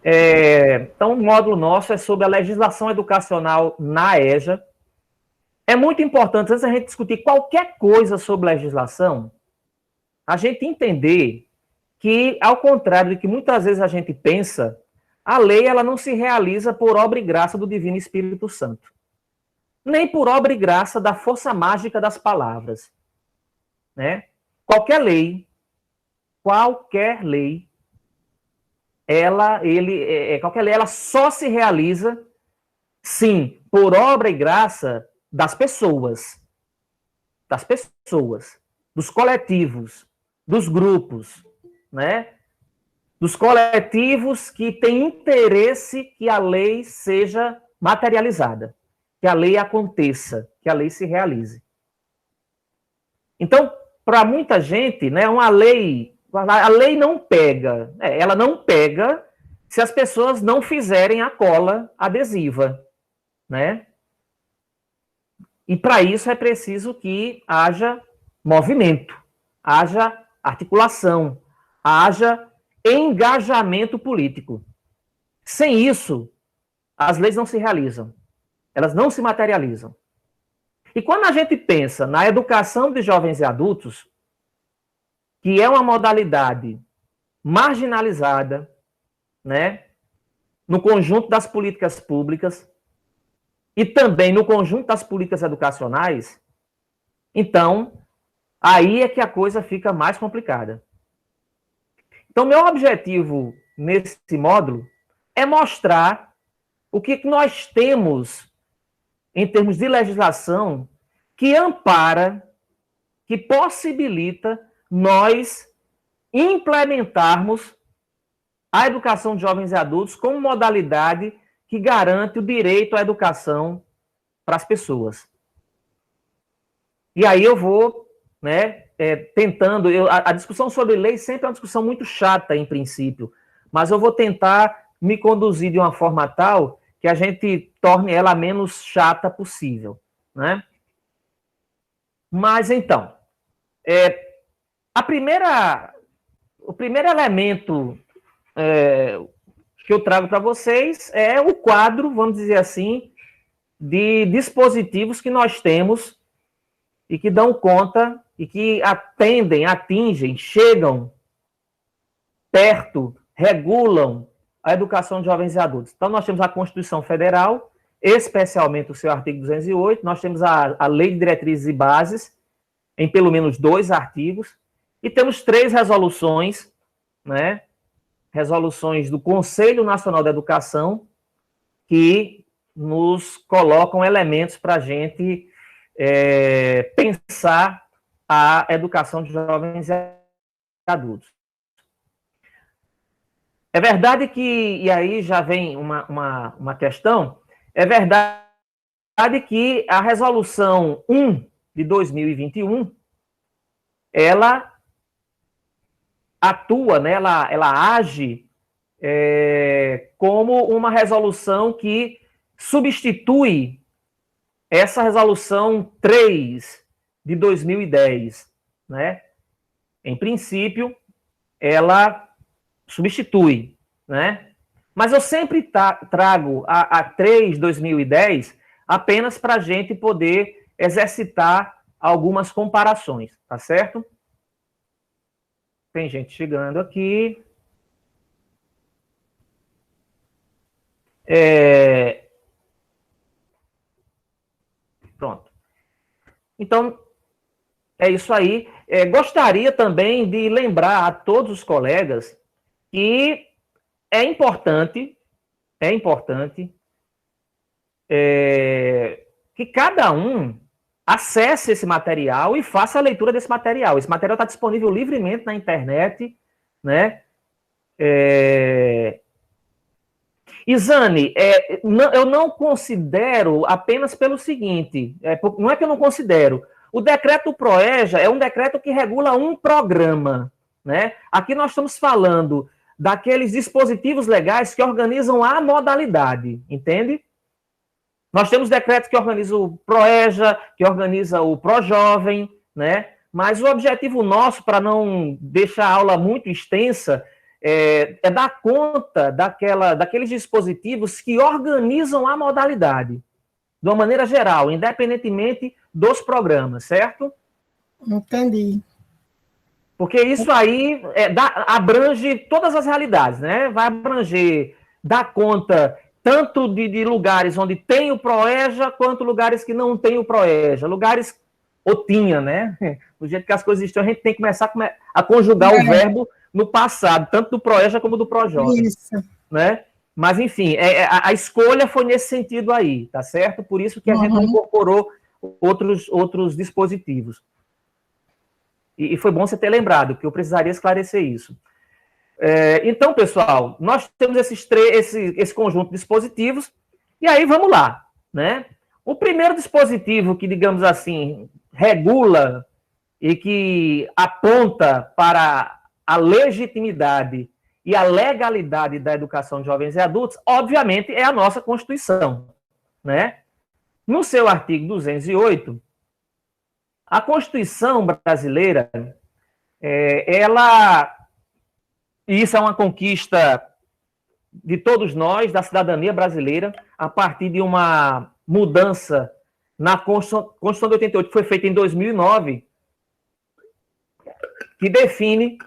Então, o módulo nosso é sobre a legislação educacional na EJA. É muito importante, antes da gente discutir qualquer coisa sobre legislação, a gente entender que, ao contrário do que muitas vezes a gente pensa, a lei ela não se realiza por obra e graça do Divino Espírito Santo, nem por obra e graça da força mágica das palavras, né? Qualquer lei, qualquer lei, ela só se realiza, sim, por obra e graça das pessoas, dos coletivos, dos grupos, né? Dos coletivos que têm interesse que a lei seja materializada, que a lei aconteça, que a lei se realize. Então, para muita gente, né, a lei não pega, ela não pega se as pessoas não fizerem a cola adesiva, né? E para isso é preciso que haja movimento, haja articulação, haja engajamento político. Sem isso, as leis não se realizam, elas não se materializam. E quando a gente pensa na educação de jovens e adultos, que é uma modalidade marginalizada, né, no conjunto das políticas públicas e também no conjunto das políticas educacionais, então, aí é que a coisa fica mais complicada. Então, meu objetivo nesse módulo é mostrar o que nós temos em termos de legislação que ampara, que possibilita nós implementarmos a educação de jovens e adultos como modalidade que garante o direito à educação para as pessoas. E aí eu vou, né, tentando... A discussão sobre lei sempre é uma discussão muito chata, em princípio, mas eu vou tentar me conduzir de uma forma tal que a gente torne ela a menos chata possível, né? Mas, então, o primeiro elemento que eu trago para vocês é o quadro, vamos dizer assim, de dispositivos que nós temos e que dão conta e que atingem, chegam perto, regulam a educação de jovens e adultos. Então, nós temos a Constituição Federal, especialmente o seu artigo 208, nós temos a Lei de Diretrizes e Bases, em pelo menos 2 artigos, e temos 3 resoluções, né? Resoluções do Conselho Nacional da Educação, que nos colocam elementos para a gente pensar a educação de jovens e adultos. É verdade que, e aí já vem uma questão, é verdade que a Resolução 1 de 2021, ela atua, né, ela age como uma resolução que substitui essa Resolução 3 de 2010, né? Em princípio, ela substitui, né? Mas eu sempre trago a 3 de 2010 apenas para a gente poder exercitar algumas comparações, tá certo? Tem gente chegando aqui. Pronto. Então, é isso aí. Gostaria também de lembrar a todos os colegas que é importante que cada um acesse esse material e faça a leitura desse material. Esse material está disponível livremente na internet, né? Isane, eu não considero apenas pelo seguinte, não é que eu não considero, o decreto do PROEJA é um decreto que regula um programa, né? Aqui nós estamos falando daqueles dispositivos legais que organizam a modalidade, entende? Nós temos decretos que organizam o PROEJA, que organiza o PROJovem, né? Mas o objetivo nosso, para não deixar a aula muito extensa, é dar conta daqueles dispositivos que organizam a modalidade, de uma maneira geral, independentemente dos programas, certo? Entendi. Porque isso aí abrange todas as realidades, né? Vai abranger, dar conta tanto de lugares onde tem o PROEJA, quanto lugares que não tem o PROEJA. Lugares, ou tinha, né? Do jeito que as coisas estão, a gente tem que começar a conjugar o verbo no passado, tanto do PROEJA como do PROJovem. Isso. Né? Mas, enfim, a escolha foi nesse sentido aí, tá certo? Por isso que a gente não incorporou outros dispositivos. E foi bom você ter lembrado, porque eu precisaria esclarecer isso. Então, pessoal, nós temos esse conjunto de dispositivos, e aí vamos lá, né? O primeiro dispositivo que, digamos assim, regula e que aponta para a legitimidade e a legalidade da educação de jovens e adultos, obviamente, é a nossa Constituição, né? No seu artigo 208, a Constituição brasileira, e isso é uma conquista de todos nós, da cidadania brasileira, a partir de uma mudança na Constituição de 88, que foi feita em 2009, que define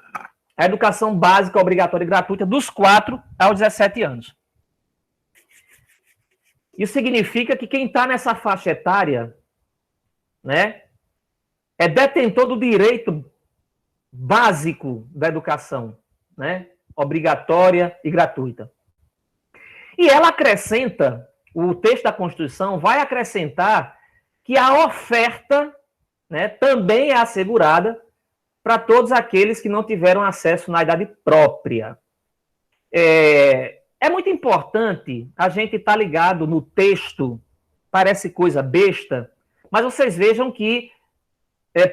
a educação básica obrigatória e gratuita dos 4 aos 17 anos. Isso significa que quem está nessa faixa etária, né, é detentor do direito básico da educação, né, obrigatória e gratuita. E ela acrescenta, o texto da Constituição vai acrescentar que a oferta, né, também é assegurada para todos aqueles que não tiveram acesso na idade própria. É muito importante a gente estar ligado no texto, parece coisa besta, mas vocês vejam que,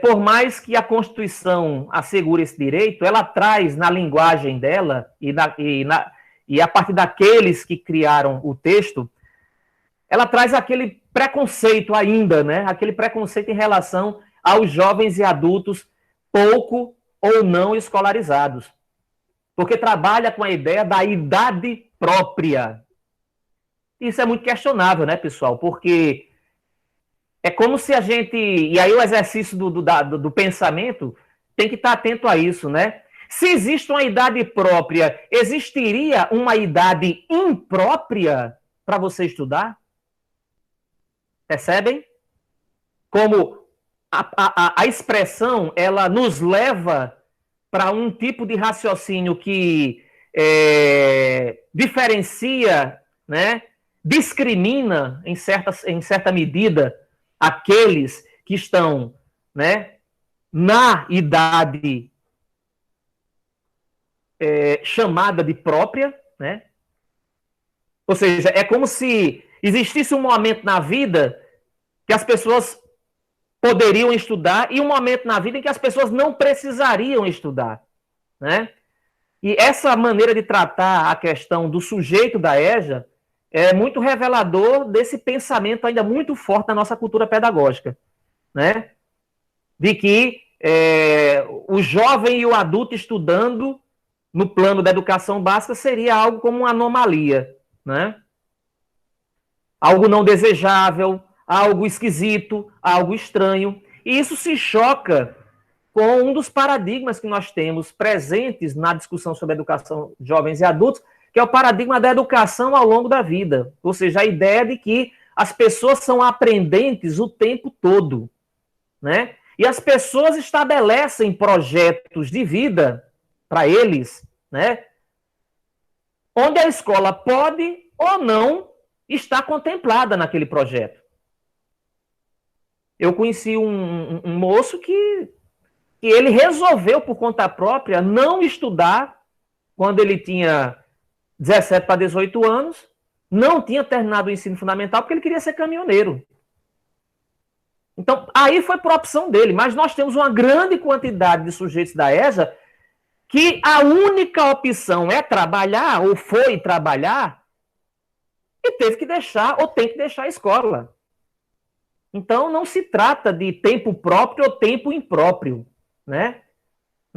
por mais que a Constituição assegure esse direito, ela traz na linguagem dela e a partir daqueles que criaram o texto, ela traz aquele preconceito ainda, né? Aquele preconceito em relação aos jovens e adultos pouco ou não escolarizados. Porque trabalha com a ideia da idade própria. Isso é muito questionável, né, pessoal? Porque é como se a gente... E aí o exercício do pensamento tem que estar atento a isso, né? Se existe uma idade própria, existiria uma idade imprópria para você estudar? Percebem? Como a expressão, ela nos leva para um tipo de raciocínio que diferencia, né, discrimina, em certa medida, aqueles que estão, né, na idade chamada de própria, né? Ou seja, é como se existisse um momento na vida que as pessoas poderiam estudar e um momento na vida em que as pessoas não precisariam estudar, né? E essa maneira de tratar a questão do sujeito da EJA é muito revelador desse pensamento ainda muito forte na nossa cultura pedagógica, né? De que o jovem e o adulto estudando no plano da educação básica seria algo como uma anomalia, né? Algo não desejável, algo esquisito, algo estranho. E isso se choca com um dos paradigmas que nós temos presentes na discussão sobre a educação de jovens e adultos, que é o paradigma da educação ao longo da vida. Ou seja, a ideia de que as pessoas são aprendentes o tempo todo, né? E as pessoas estabelecem projetos de vida para eles, né? Onde a escola pode ou não estar contemplada naquele projeto. Eu conheci um moço que ele resolveu, por conta própria, não estudar quando ele tinha 17 para 18 anos, não tinha terminado o ensino fundamental, porque ele queria ser caminhoneiro. Então, aí foi por opção dele, mas nós temos uma grande quantidade de sujeitos da EJA que a única opção é trabalhar, ou foi trabalhar, e teve que deixar, ou tem que deixar a escola. Então, não se trata de tempo próprio ou tempo impróprio, né?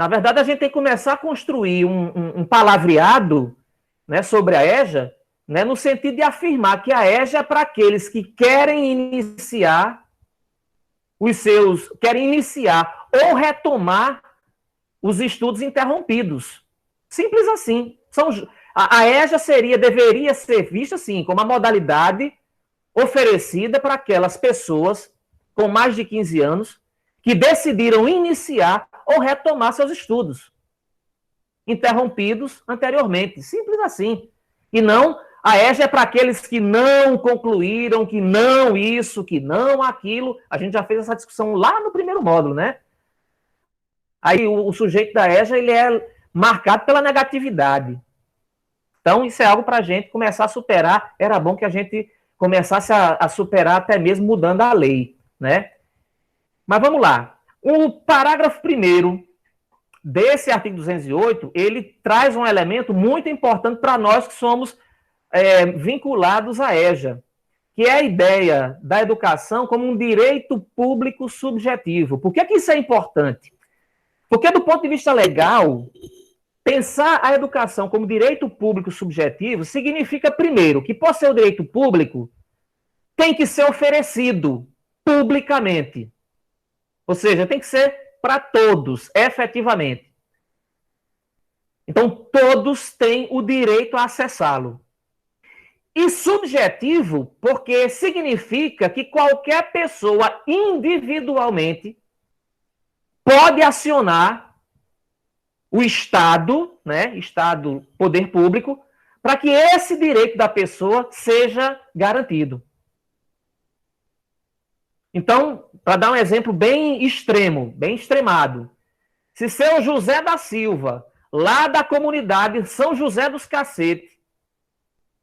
Na verdade, a gente tem que começar a construir um palavreado, né, sobre a EJA, né, no sentido de afirmar que a EJA é para aqueles que querem iniciar querem iniciar ou retomar os estudos interrompidos. Simples assim. A EJA deveria ser vista, assim, como a modalidade oferecida para aquelas pessoas com mais de 15 anos que decidiram iniciar ou retomar seus estudos interrompidos anteriormente. Simples assim. E não, a EJA é para aqueles que não concluíram, que não isso, que não aquilo. A gente já fez essa discussão lá no primeiro módulo, né? Aí o sujeito da EJA, ele é marcado pela negatividade. Então, isso é algo para a gente começar a superar. Era bom que a gente começasse a superar até mesmo mudando a lei, né? Mas vamos lá. O parágrafo 1º desse artigo 208, ele traz um elemento muito importante para nós que somos vinculados à EJA, que é a ideia da educação como um direito público subjetivo. Por que isso é importante? Porque, do ponto de vista legal, pensar a educação como direito público subjetivo significa, primeiro, que, por ser o direito público, tem que ser oferecido publicamente. Ou seja, tem que ser para todos, efetivamente. Então, todos têm o direito a acessá-lo. E subjetivo, porque significa que qualquer pessoa individualmente pode acionar o Estado, né, Estado, poder público, para que esse direito da pessoa seja garantido. Então, para dar um exemplo bem extremo, bem extremado, se seu José da Silva, lá da comunidade São José dos Cacetes,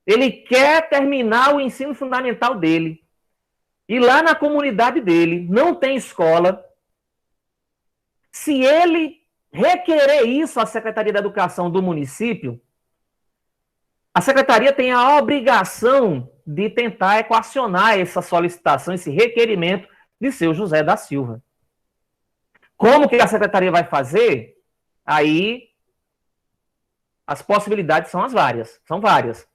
ele quer terminar o ensino fundamental dele, e lá na comunidade dele não tem escola, se ele requerer isso à Secretaria da Educação do município, a Secretaria tem a obrigação de tentar equacionar essa solicitação, esse requerimento de seu José da Silva. Como que a Secretaria vai fazer? Aí, as possibilidades são várias.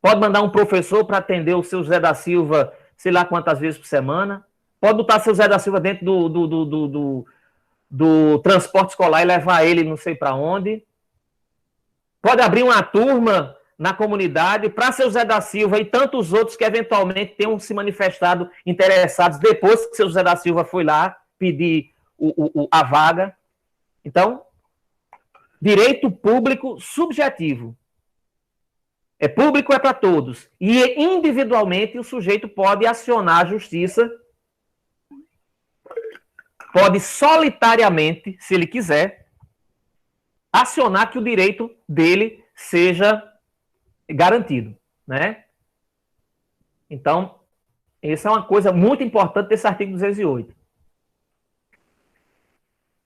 Pode mandar um professor para atender o seu José da Silva, sei lá quantas vezes por semana. Pode botar seu José da Silva dentro do transporte escolar e levar ele não sei para onde. Pode abrir uma turma na comunidade para seu José da Silva e tantos outros que eventualmente tenham se manifestado interessados depois que seu José da Silva foi lá pedir a vaga. Então, direito público subjetivo. É público, é para todos. E individualmente o sujeito pode acionar a justiça, pode solitariamente, se ele quiser, acionar que o direito dele seja garantido, né? Então, essa é uma coisa muito importante desse artigo 208.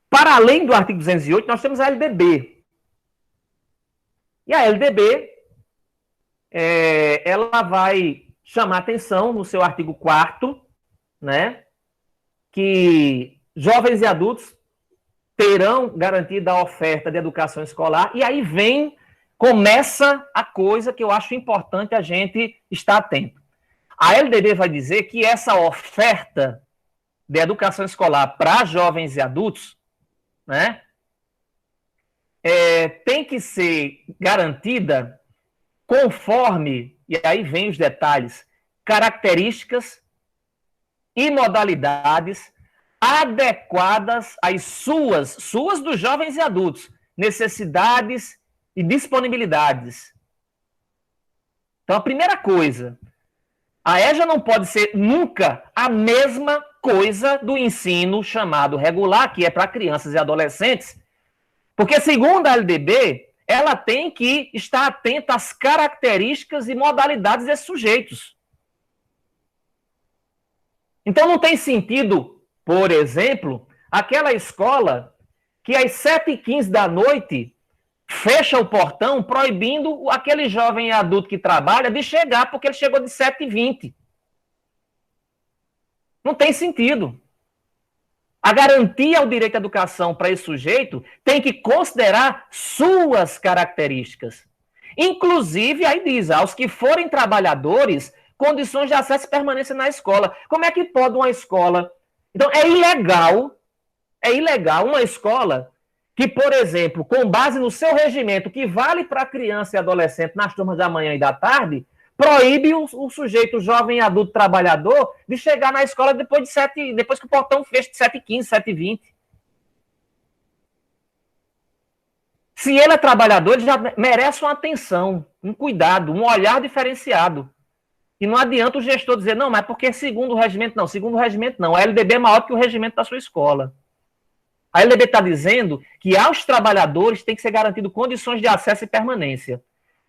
Para além do artigo 208, nós temos a LDB. E a LDB, ela vai chamar atenção no seu artigo 4º, né, que jovens e adultos terão garantida a oferta de educação escolar, e aí começa a coisa que eu acho importante a gente estar atento. A LDB vai dizer que essa oferta de educação escolar para jovens e adultos, né, tem que ser garantida conforme, e aí vem os detalhes, características e modalidades adequadas às suas dos jovens e adultos, necessidades e disponibilidades. Então, a primeira coisa, a EJA não pode ser nunca a mesma coisa do ensino chamado regular, que é para crianças e adolescentes, porque, segundo a LDB, ela tem que estar atenta às características e modalidades desses sujeitos. Então, não tem sentido, por exemplo, aquela escola que às 7h15 da noite fecha o portão proibindo aquele jovem adulto que trabalha de chegar, porque ele chegou de 7h20. Não tem sentido. A garantia ao direito à educação para esse sujeito tem que considerar suas características. Inclusive, aí diz, aos que forem trabalhadores, condições de acesso e permanência na escola. Como é que pode uma escola... Então, é ilegal uma escola que, por exemplo, com base no seu regimento, que vale para criança e adolescente nas turmas da manhã e da tarde, proíbe o sujeito jovem, adulto, trabalhador de chegar na escola depois que o portão fecha de 7h15, 7h20. Se ele é trabalhador, ele já merece uma atenção, um cuidado, um olhar diferenciado. E não adianta o gestor dizer, não, mas porque segundo o regimento não. A LDB é maior que o regimento da sua escola. A LDB está dizendo que aos trabalhadores tem que ser garantido condições de acesso e permanência.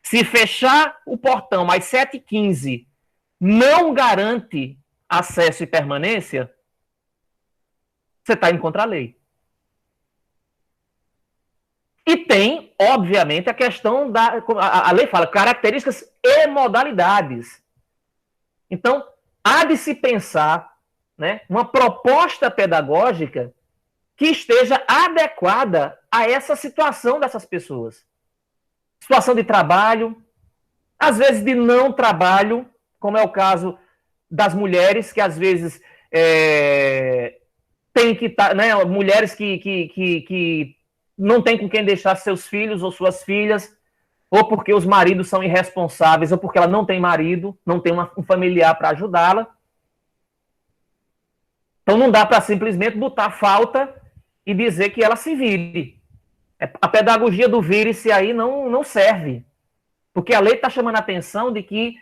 Se fechar o portão às 7h15 não garante acesso e permanência, você está indo contra a lei. E tem, obviamente, a questão da... A lei fala características e modalidades. Então, há de se pensar, né, uma proposta pedagógica que esteja adequada a essa situação dessas pessoas. Situação de trabalho, às vezes de não trabalho, como é o caso das mulheres, que às vezes tem que estar, né, mulheres que não têm com quem deixar seus filhos ou suas filhas, ou porque os maridos são irresponsáveis, ou porque ela não tem marido, não tem um familiar para ajudá-la. Então não dá para simplesmente botar falta e dizer que ela se vire. A pedagogia do vire-se aí não serve. Porque a lei está chamando a atenção de que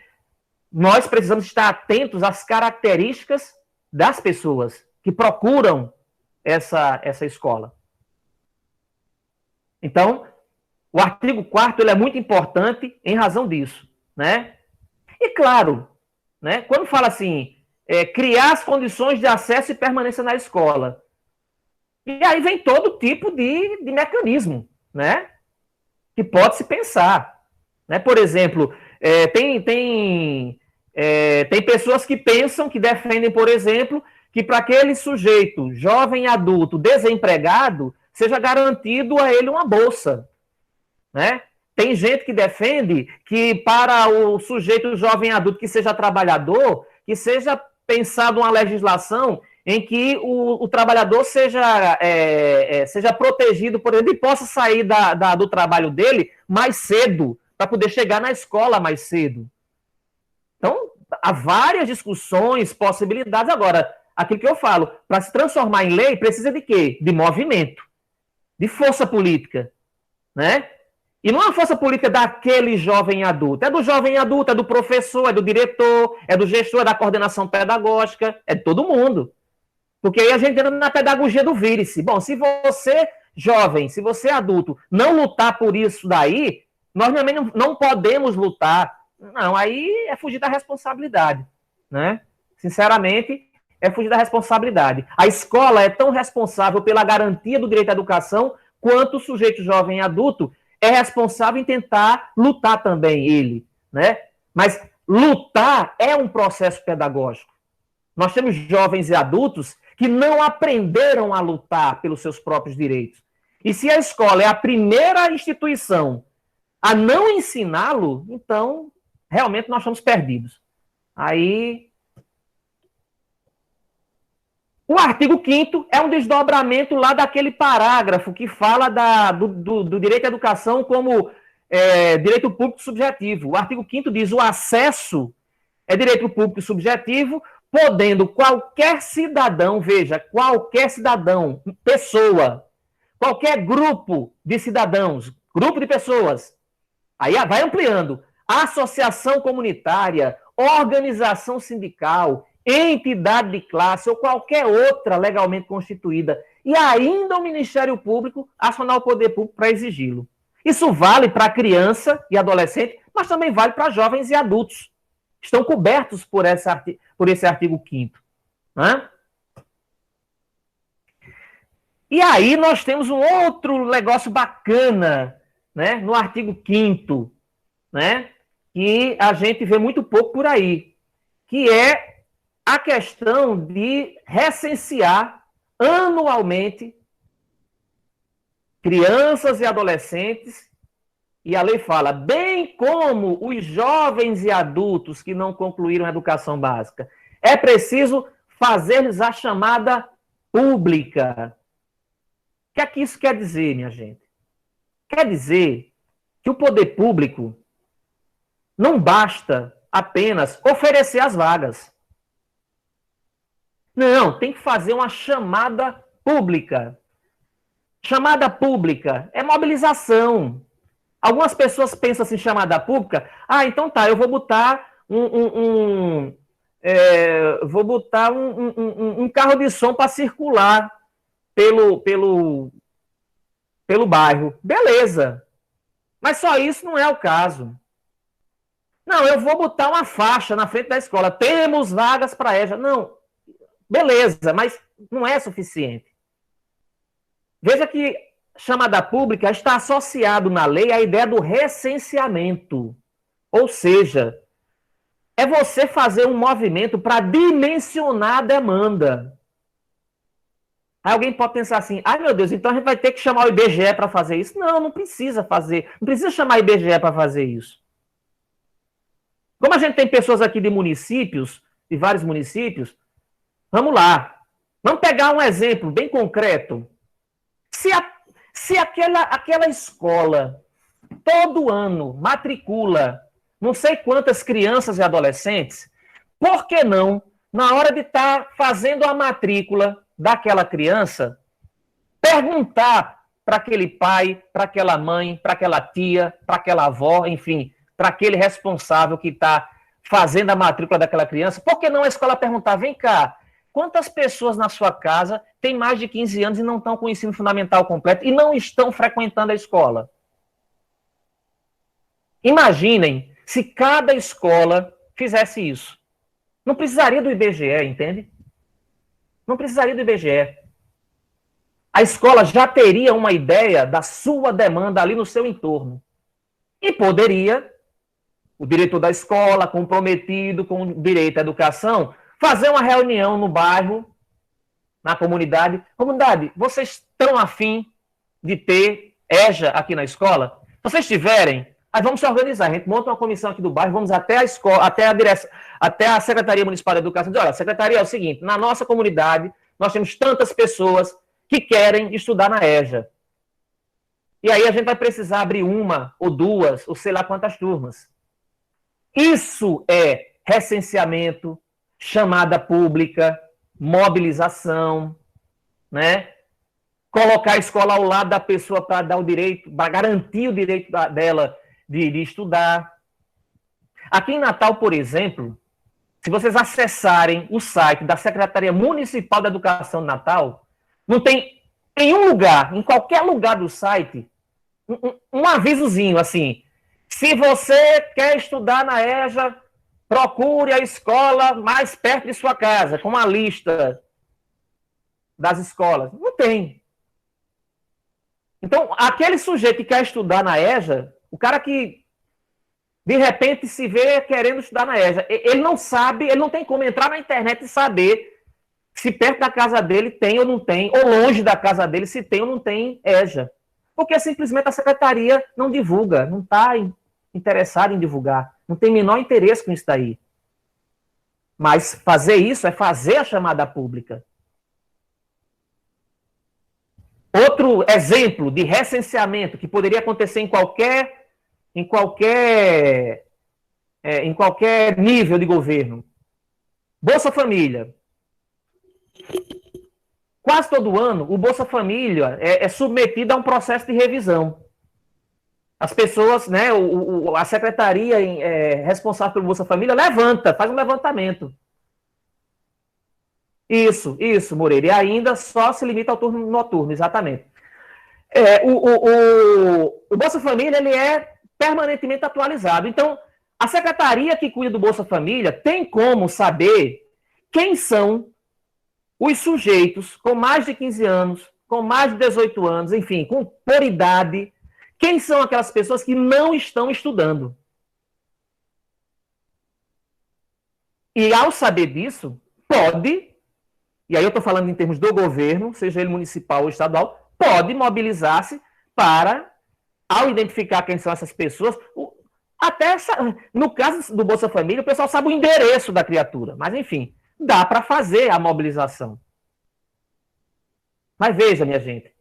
nós precisamos estar atentos às características das pessoas que procuram essa escola. Então, o artigo 4º ele é muito importante em razão disso, né? E claro, né, quando fala assim, criar as condições de acesso e permanência na escola, e aí vem todo tipo de mecanismo, né, que pode se pensar, né? Por exemplo, tem pessoas que pensam, que defendem, por exemplo, que para aquele sujeito, jovem adulto, desempregado, seja garantido a ele uma bolsa, né? Tem gente que defende que para o sujeito jovem adulto que seja trabalhador, que seja pensado uma legislação em que o trabalhador seja protegido, por exemplo, e possa sair do trabalho dele mais cedo, para poder chegar na escola mais cedo. Então, há várias discussões, possibilidades. Agora, aquilo que eu falo, para se transformar em lei, precisa de quê? De movimento, de força política, né? E não é uma força política daquele jovem adulto. É do jovem adulto, é do professor, é do diretor, é do gestor, é da coordenação pedagógica, é de todo mundo. Porque aí a gente entra na pedagogia do vire-se. Bom, se você, jovem, se você adulto, não lutar por isso daí, nós também não podemos lutar. Não, aí é fugir da responsabilidade, né? Sinceramente, é fugir da responsabilidade. A escola é tão responsável pela garantia do direito à educação quanto o sujeito jovem adulto é responsável em tentar lutar também ele, né? Mas lutar é um processo pedagógico. Nós temos jovens e adultos que não aprenderam a lutar pelos seus próprios direitos. E se a escola é a primeira instituição a não ensiná-lo, então, realmente nós estamos perdidos. Aí, o artigo 5º é um desdobramento lá daquele parágrafo que fala do direito à educação como direito público subjetivo. O artigo 5º diz: o acesso é direito público subjetivo, podendo qualquer cidadão, veja, qualquer cidadão, pessoa, qualquer grupo de cidadãos, grupo de pessoas, aí vai ampliando, associação comunitária, organização sindical, entidade de classe ou qualquer outra legalmente constituída, e ainda o Ministério Público acionar o poder público para exigi-lo. Isso vale para criança e adolescente, mas também vale para jovens e adultos. Estão cobertos por esse artigo 5º. Né? E aí nós temos um outro negócio bacana, né, no artigo 5º, né, que a gente vê muito pouco por aí, que é a questão de recensear anualmente crianças e adolescentes, e a lei fala, bem como os jovens e adultos que não concluíram a educação básica. É preciso fazer-lhes a chamada pública. O que é que isso quer dizer, minha gente? Quer dizer que o poder público não basta apenas oferecer as vagas. Não, tem que fazer uma chamada pública. Chamada pública é mobilização. Algumas pessoas pensam assim, chamada pública, então tá, eu vou botar um carro de som para circular pelo bairro. Beleza. Mas só isso não é o caso. Não, eu vou botar uma faixa na frente da escola. Temos vagas para a EJA. Não, beleza, mas não é suficiente. Veja que chamada pública está associado na lei à ideia do recenseamento. Ou seja, é você fazer um movimento para dimensionar a demanda. Aí alguém pode pensar assim, meu Deus, então a gente vai ter que chamar o IBGE para fazer isso. Não, não precisa fazer. Não precisa chamar o IBGE para fazer isso. Como a gente tem pessoas aqui de municípios, de vários municípios, vamos lá. Vamos pegar um exemplo bem concreto. Se aquela escola todo ano matricula não sei quantas crianças e adolescentes, por que não, na hora de estar fazendo a matrícula daquela criança, perguntar para aquele pai, para aquela mãe, para aquela tia, para aquela avó, enfim, para aquele responsável que está fazendo a matrícula daquela criança, por que não a escola perguntar, vem cá, quantas pessoas na sua casa têm mais de 15 anos e não estão com o ensino fundamental completo e não estão frequentando a escola? Imaginem se cada escola fizesse isso. Não precisaria do IBGE, entende? Não precisaria do IBGE. A escola já teria uma ideia da sua demanda ali no seu entorno. E poderia, o diretor da escola, comprometido com o direito à educação, fazer uma reunião no bairro, na comunidade. Comunidade, vocês estão afim de ter EJA aqui na escola? Se vocês tiverem, aí vamos se organizar. A gente monta uma comissão aqui do bairro, vamos até a escola, até a direção, até a Secretaria Municipal de Educação. Diz, olha, secretaria é o seguinte, na nossa comunidade, nós temos tantas pessoas que querem estudar na EJA. E aí a gente vai precisar abrir uma ou duas, ou sei lá quantas turmas. Isso é recenseamento, chamada pública, mobilização, né? Colocar a escola ao lado da pessoa para dar o direito, para garantir o direito dela de estudar. Aqui em Natal, por exemplo, se vocês acessarem o site da Secretaria Municipal da Educação de Natal, não tem em um lugar, em qualquer lugar do site, um avisozinho assim, se você quer estudar na EJA, procure a escola mais perto de sua casa, com uma lista das escolas. Não tem. Então, aquele sujeito que quer estudar na EJA, o cara que de repente se vê querendo estudar na EJA, ele não sabe, ele não tem como entrar na internet e saber se perto da casa dele tem ou não tem, ou longe da casa dele se tem ou não tem EJA. Porque simplesmente a secretaria não divulga, não está interessada em divulgar, não tem menor interesse com isso daí. Mas fazer isso é fazer a chamada pública. Outro exemplo de recenseamento que poderia acontecer em qualquer nível de governo. Bolsa Família. Quase todo ano, o Bolsa Família é submetido a um processo de revisão. As pessoas, né, a secretaria responsável pelo Bolsa Família faz um levantamento. Isso, Moreira. E ainda só se limita ao turno noturno, exatamente. O Bolsa Família ele é permanentemente atualizado. Então, a secretaria que cuida do Bolsa Família tem como saber quem são os sujeitos com mais de 15 anos, com mais de 18 anos, enfim, por idade, quem são aquelas pessoas que não estão estudando. E ao saber disso, pode e aí eu estou falando em termos do governo, seja ele municipal ou estadual, pode mobilizar-se para, ao identificar quem são essas pessoas, até no caso do Bolsa Família, o pessoal sabe o endereço da criatura, mas enfim, dá para fazer a mobilização. Mas veja, minha gente,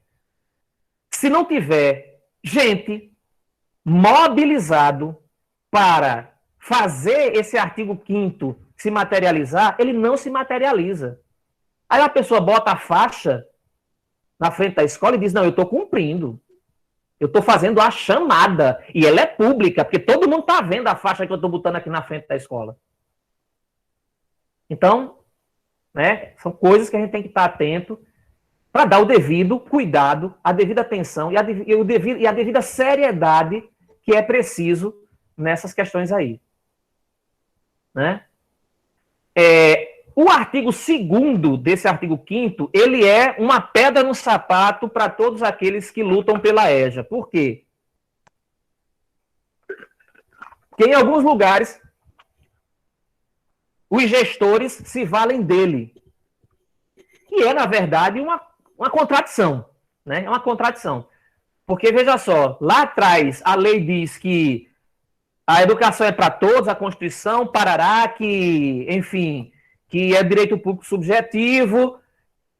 se não tiver gente mobilizado para fazer esse artigo 5º se materializar, ele não se materializa. Aí a pessoa bota a faixa na frente da escola e diz, não, eu estou cumprindo. Eu estou fazendo a chamada. E ela é pública, porque todo mundo está vendo a faixa que eu estou botando aqui na frente da escola. Então, né, são coisas que a gente tem que estar atento para dar o devido cuidado, a devida atenção e a devida seriedade que é preciso nessas questões aí. Né? O artigo 2º desse artigo 5º, ele é uma pedra no sapato para todos aqueles que lutam pela EJA. Por quê? Porque em alguns lugares os gestores se valem dele. E é, na verdade, uma contradição. Né? É uma contradição. Porque, veja só, lá atrás a lei diz que a educação é para todos, a Constituição, parará, que, enfim, que é direito público subjetivo,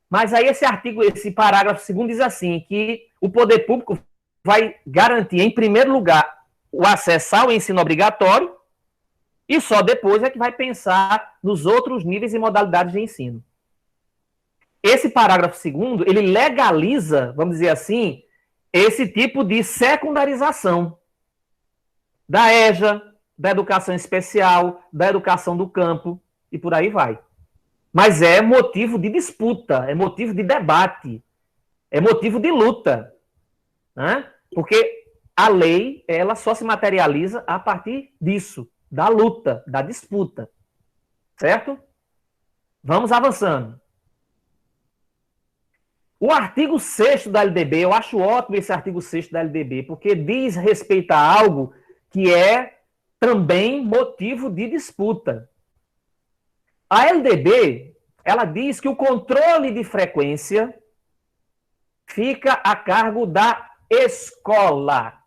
mas aí esse parágrafo 2º diz assim, que o poder público vai garantir, em primeiro lugar, o acesso ao ensino obrigatório e só depois é que vai pensar nos outros níveis e modalidades de ensino. Esse parágrafo 2º, ele legaliza, vamos dizer assim, esse tipo de secundarização da EJA, da educação especial, da educação do campo, e por aí vai. Mas é motivo de disputa, é motivo de debate, é motivo de luta. Né? Porque a lei, ela só se materializa a partir disso, da luta, da disputa. Certo? Vamos avançando. O artigo 6º da LDB, eu acho ótimo esse artigo 6º da LDB, porque diz respeito a algo que é também motivo de disputa. A LDB, ela diz que o controle de frequência fica a cargo da escola.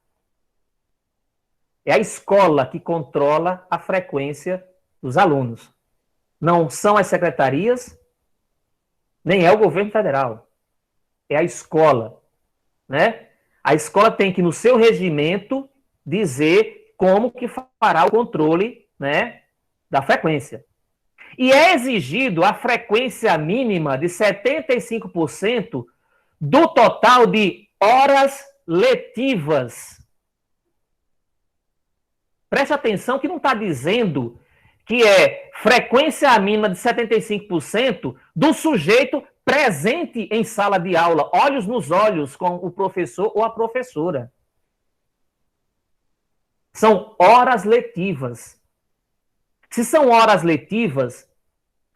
É a escola que controla a frequência dos alunos. Não são as secretarias, nem é o governo federal. É a escola. Né? A escola tem que, no seu regimento, dizer como que fará o controle, né, da frequência. E é exigido a frequência mínima de 75% do total de horas letivas. Preste atenção que não está dizendo que é frequência mínima de 75% do sujeito presente em sala de aula, olhos nos olhos com o professor ou a professora. São horas letivas. Se são horas letivas,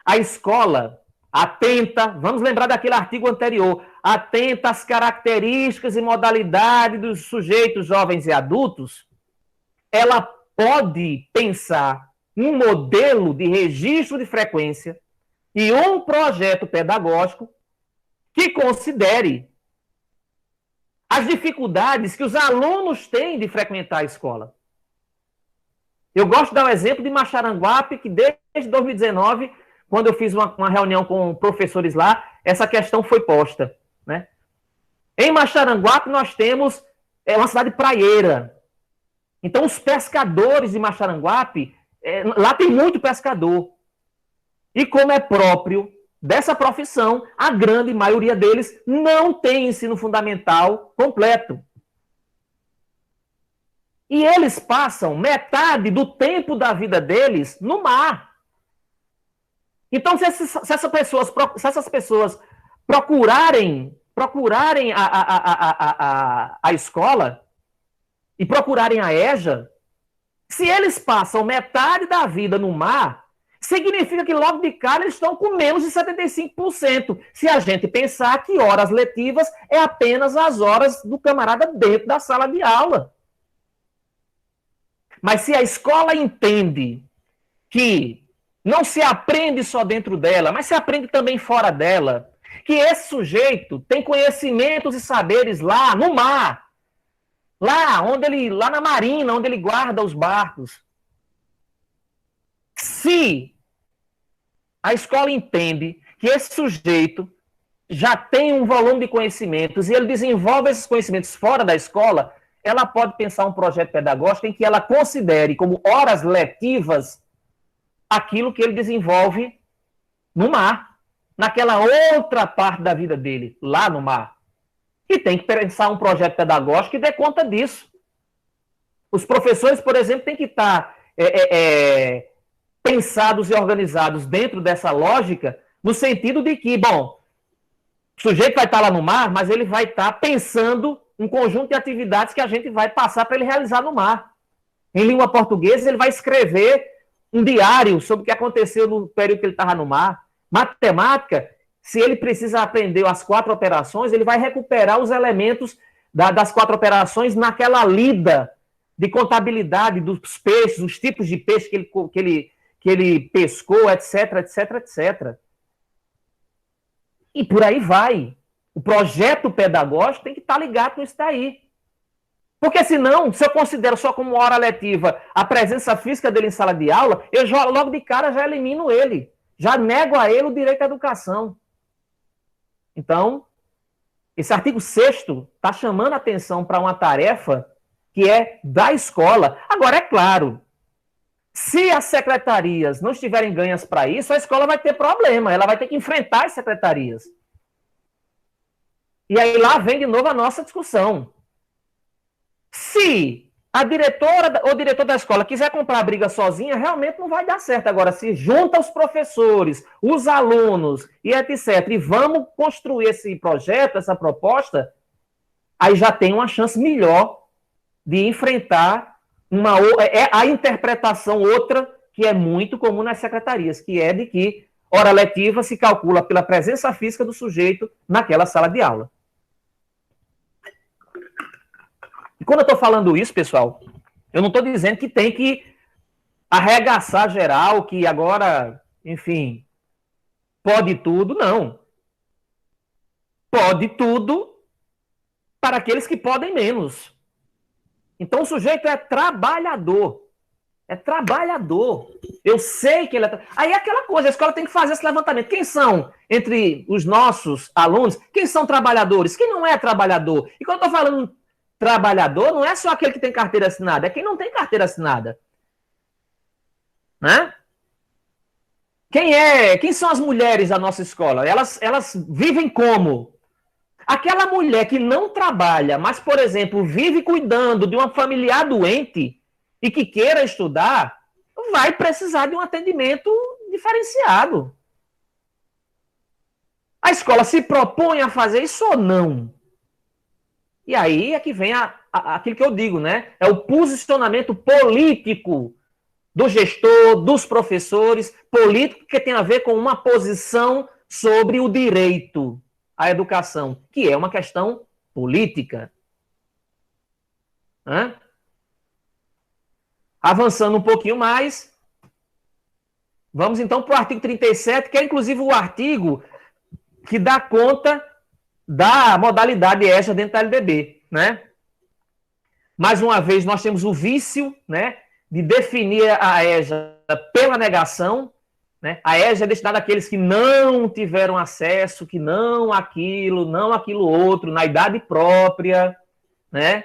a escola atenta, vamos lembrar daquele artigo anterior, atenta às características e modalidades dos sujeitos jovens e adultos, ela pode pensar um modelo de registro de frequência e um projeto pedagógico que considere as dificuldades que os alunos têm de frequentar a escola. Eu gosto de dar o exemplo de Maxaranguape, que desde 2019, quando eu fiz uma reunião com professores lá, essa questão foi posta. Né? Em Maxaranguape, nós temos uma cidade praieira. Então, os pescadores de Maxaranguape, lá tem muito pescador. E como é próprio dessa profissão, a grande maioria deles não tem ensino fundamental completo. E eles passam metade do tempo da vida deles no mar. Então, se essas pessoas procurarem a escola e procurarem a EJA, se eles passam metade da vida no mar, significa que logo de cara eles estão com menos de 75%. Se a gente pensar que horas letivas é apenas as horas do camarada dentro da sala de aula. Mas se a escola entende que não se aprende só dentro dela, mas se aprende também fora dela. Que esse sujeito tem conhecimentos e saberes lá no mar, lá na marina, onde ele guarda os barcos. Se a escola entende que esse sujeito já tem um volume de conhecimentos e ele desenvolve esses conhecimentos fora da escola, ela pode pensar um projeto pedagógico em que ela considere como horas letivas aquilo que ele desenvolve no mar, naquela outra parte da vida dele, lá no mar. E tem que pensar um projeto pedagógico que dê conta disso. Os professores, por exemplo, têm que estar pensados e organizados dentro dessa lógica, no sentido de que, bom, o sujeito vai estar lá no mar, mas ele vai estar pensando um conjunto de atividades que a gente vai passar para ele realizar no mar. Em língua portuguesa, ele vai escrever um diário sobre o que aconteceu no período que ele estava no mar. Matemática, se ele precisa aprender as 4 operações, ele vai recuperar os elementos das 4 operações naquela lida de contabilidade dos peixes, os tipos de peixe que ele pescou, etc, etc, etc. E por aí vai. O projeto pedagógico tem que estar ligado com isso daí. Porque senão, se eu considero só como hora letiva a presença física dele em sala de aula, eu logo de cara já elimino ele. Já nego a ele o direito à educação. Então, esse artigo 6º está chamando a atenção para uma tarefa que é da escola. Agora, é claro, se as secretarias não estiverem ganhas para isso, a escola vai ter problema, ela vai ter que enfrentar as secretarias. E aí lá vem de novo a nossa discussão. Se a diretora ou diretor da escola quiser comprar a briga sozinha, realmente não vai dar certo. Agora, se junta os professores, os alunos e etc., e vamos construir esse projeto, essa proposta, aí já tem uma chance melhor de enfrentar a interpretação outra que é muito comum nas secretarias, que é de que hora letiva se calcula pela presença física do sujeito naquela sala de aula. E quando eu estou falando isso, pessoal, eu não estou dizendo que tem que arregaçar geral, que agora, enfim, pode tudo, não. Pode tudo para aqueles que podem menos. Então o sujeito é trabalhador. É trabalhador. Eu sei que ele é... Aí é aquela coisa, a escola tem que fazer esse levantamento. Quem são, entre os nossos alunos, quem são trabalhadores? Quem não é trabalhador? E quando eu estou falando trabalhador, não é só aquele que tem carteira assinada, é quem não tem carteira assinada. Né? Quem são as mulheres da nossa escola? Elas vivem como? Aquela mulher que não trabalha, mas, por exemplo, vive cuidando de uma familiar doente e que queira estudar, vai precisar de um atendimento diferenciado. A escola se propõe a fazer isso ou não? E aí é que vem aquilo que eu digo, né? É o posicionamento político do gestor, dos professores, político que tem a ver com uma posição sobre o direito à educação, que é uma questão política. Hã? Avançando um pouquinho mais, vamos então para o artigo 37, que é inclusive o artigo que dá conta da modalidade EJA dentro da LDB, né? Mais uma vez, nós temos o vício, né, de definir a EJA pela negação, né? A EJA é destinada àqueles que não tiveram acesso, que não aquilo outro, na idade própria, né?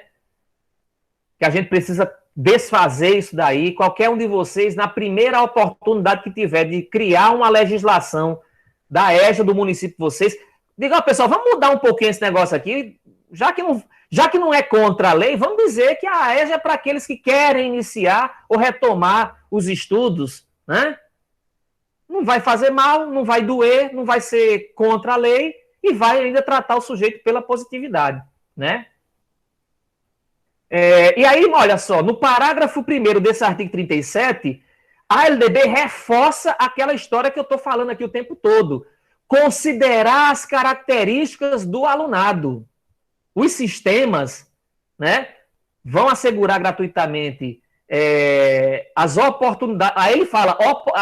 Que a gente precisa desfazer isso daí. Qualquer um de vocês, na primeira oportunidade que tiver de criar uma legislação da EJA do município de vocês, diga, pessoal, vamos mudar um pouquinho esse negócio aqui, já que não é contra a lei, vamos dizer que a EJA é para aqueles que querem iniciar ou retomar os estudos, né? Não vai fazer mal, não vai doer, não vai ser contra a lei e vai ainda tratar o sujeito pela positividade, né? E aí, olha só, no parágrafo 1º desse artigo 37, a LDB reforça aquela história que eu estou falando aqui o tempo todo. Considerar as características do alunado. Os sistemas, né, vão assegurar gratuitamente as oportunidades. Aí ele fala,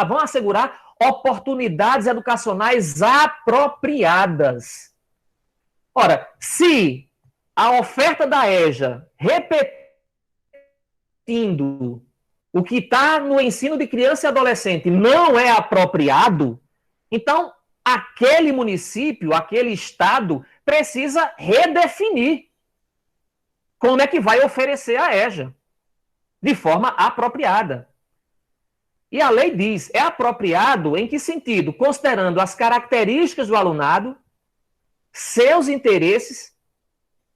vão assegurar oportunidades educacionais apropriadas. Ora, se a oferta da EJA repetindo o que está no ensino de criança e adolescente não é apropriado, então aquele município, aquele estado, precisa redefinir como é que vai oferecer a EJA de forma apropriada. E a lei diz, é apropriado em que sentido? Considerando as características do alunado, seus interesses,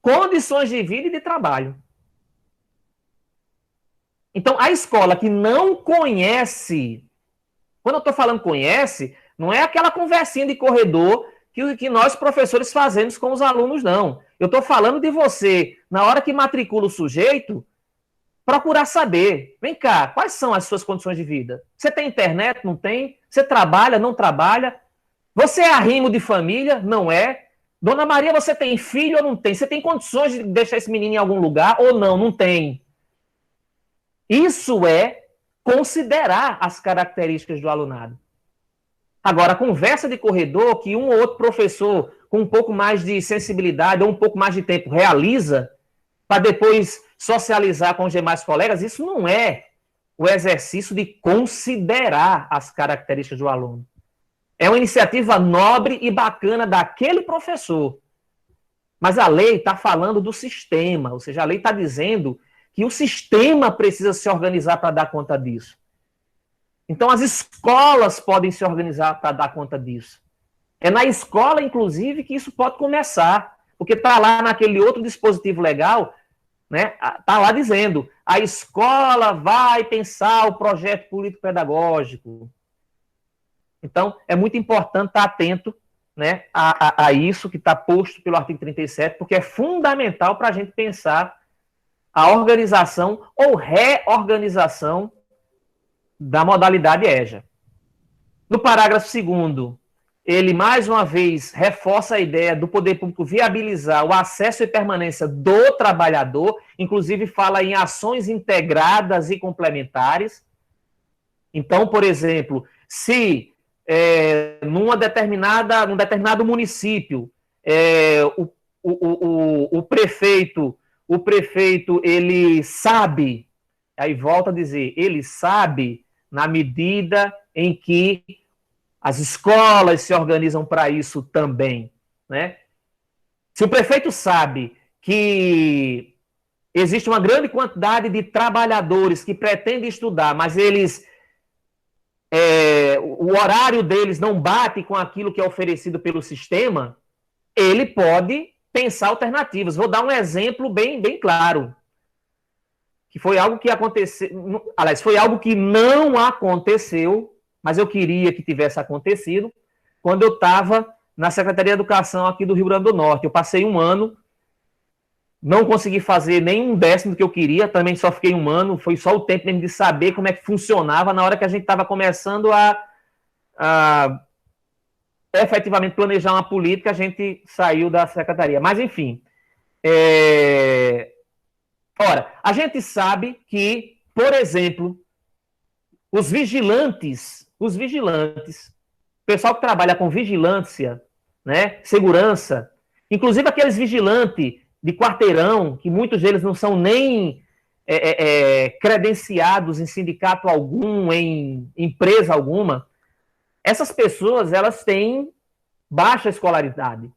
condições de vida e de trabalho. Então, a escola que não conhece, quando eu estou falando conhece, não é aquela conversinha de corredor que nós, professores, fazemos com os alunos, não. Eu estou falando de você, na hora que matricula o sujeito, procurar saber, vem cá, quais são as suas condições de vida? Você tem internet? Não tem? Você trabalha? Não trabalha? Você é arrimo de família? Não é? Dona Maria, você tem filho ou não tem? Você tem condições de deixar esse menino em algum lugar ou não? Não tem. Isso é considerar as características do alunado. Agora, a conversa de corredor que um ou outro professor com um pouco mais de sensibilidade ou um pouco mais de tempo realiza para depois socializar com os demais colegas, isso não é o exercício de considerar as características do aluno. É uma iniciativa nobre e bacana daquele professor. Mas a lei está falando do sistema, ou seja, a lei está dizendo que o sistema precisa se organizar para dar conta disso. Então, as escolas podem se organizar para dar conta disso. É na escola, inclusive, que isso pode começar, porque está lá naquele outro dispositivo legal, né? Está lá dizendo, a escola vai pensar o projeto político-pedagógico. Então, é muito importante estar atento, né, a isso que está posto pelo artigo 37, porque é fundamental para a gente pensar a organização ou reorganização da modalidade EJA. No parágrafo 2º, ele, mais uma vez, reforça a ideia do poder público viabilizar o acesso e permanência do trabalhador, inclusive fala em ações integradas e complementares. Então, por exemplo, se num determinado município o prefeito ele sabe, aí volta a dizer, ele sabe na medida em que as escolas se organizam para isso também, né? Se o prefeito sabe que existe uma grande quantidade de trabalhadores que pretendem estudar, mas o horário deles não bate com aquilo que é oferecido pelo sistema, ele pode pensar alternativas. Vou dar um exemplo bem claro, que foi algo que aconteceu, aliás, foi algo que não aconteceu, mas eu queria que tivesse acontecido, quando eu estava na Secretaria de Educação aqui do Rio Grande do Norte. Eu passei um ano, não consegui fazer nem 1/10 do que eu queria, também só fiquei um ano, foi só o tempo mesmo de saber como é que funcionava na hora que a gente estava começando a efetivamente planejar uma política, a gente saiu da secretaria. Mas, enfim, ora, a gente sabe que, por exemplo, os vigilantes, o pessoal que trabalha com vigilância, né, segurança, inclusive aqueles vigilantes de quarteirão, que muitos deles não são nem credenciados em sindicato algum, em empresa alguma, essas pessoas, elas têm baixa escolaridade.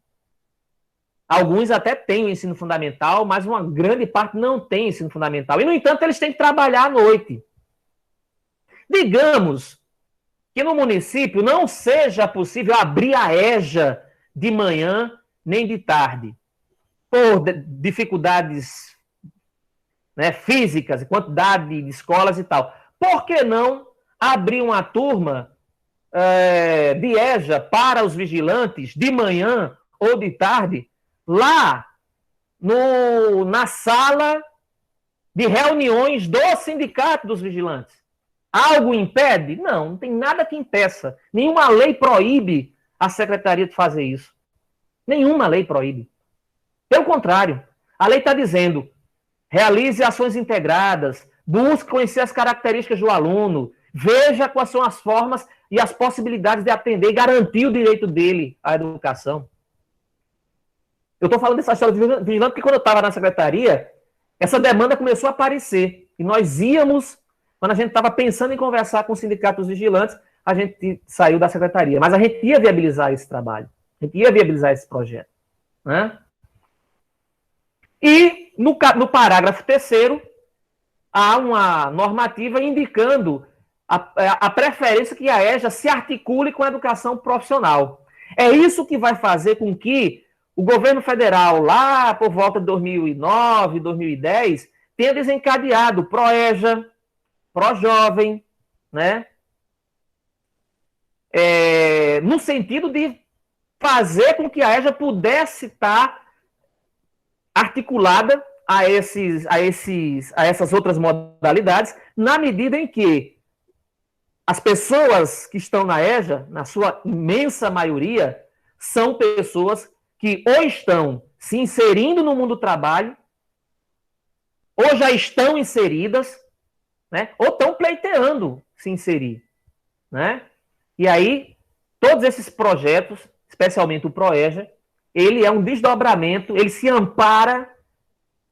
Alguns até têm o ensino fundamental, mas uma grande parte não tem ensino fundamental. E, no entanto, eles têm que trabalhar à noite. Digamos que no município não seja possível abrir a EJA de manhã nem de tarde, por dificuldades, né, físicas, quantidade de escolas e tal. Por que não abrir uma turma de EJA para os vigilantes de manhã ou de tarde lá na sala de reuniões do sindicato dos vigilantes? Algo impede? Não tem nada que impeça. Nenhuma lei proíbe a secretaria de fazer isso. Nenhuma lei proíbe. Pelo contrário, a lei está dizendo, realize ações integradas, busque conhecer as características do aluno, veja quais são as formas e as possibilidades de atender e garantir o direito dele à educação. Eu estou falando dessa história de vigilante porque quando eu estava na secretaria, essa demanda começou a aparecer. E nós íamos, quando a gente estava pensando em conversar com os sindicatos vigilantes, a gente saiu da secretaria. Mas a gente ia viabilizar esse trabalho. A gente ia viabilizar esse projeto. Né? E no parágrafo 3º, há uma normativa indicando a preferência que a EJA se articule com a educação profissional. É isso que vai fazer com que o governo federal, lá por volta de 2009, 2010, tenha desencadeado ProEJA, ProJovem, né? No sentido de fazer com que a EJA pudesse estar articulada a essas outras modalidades, na medida em que as pessoas que estão na EJA, na sua imensa maioria, são pessoas que ou estão se inserindo no mundo do trabalho, ou já estão inseridas, né, ou estão pleiteando se inserir. Né? E aí, todos esses projetos, especialmente o ProEJA, ele é um desdobramento, ele se ampara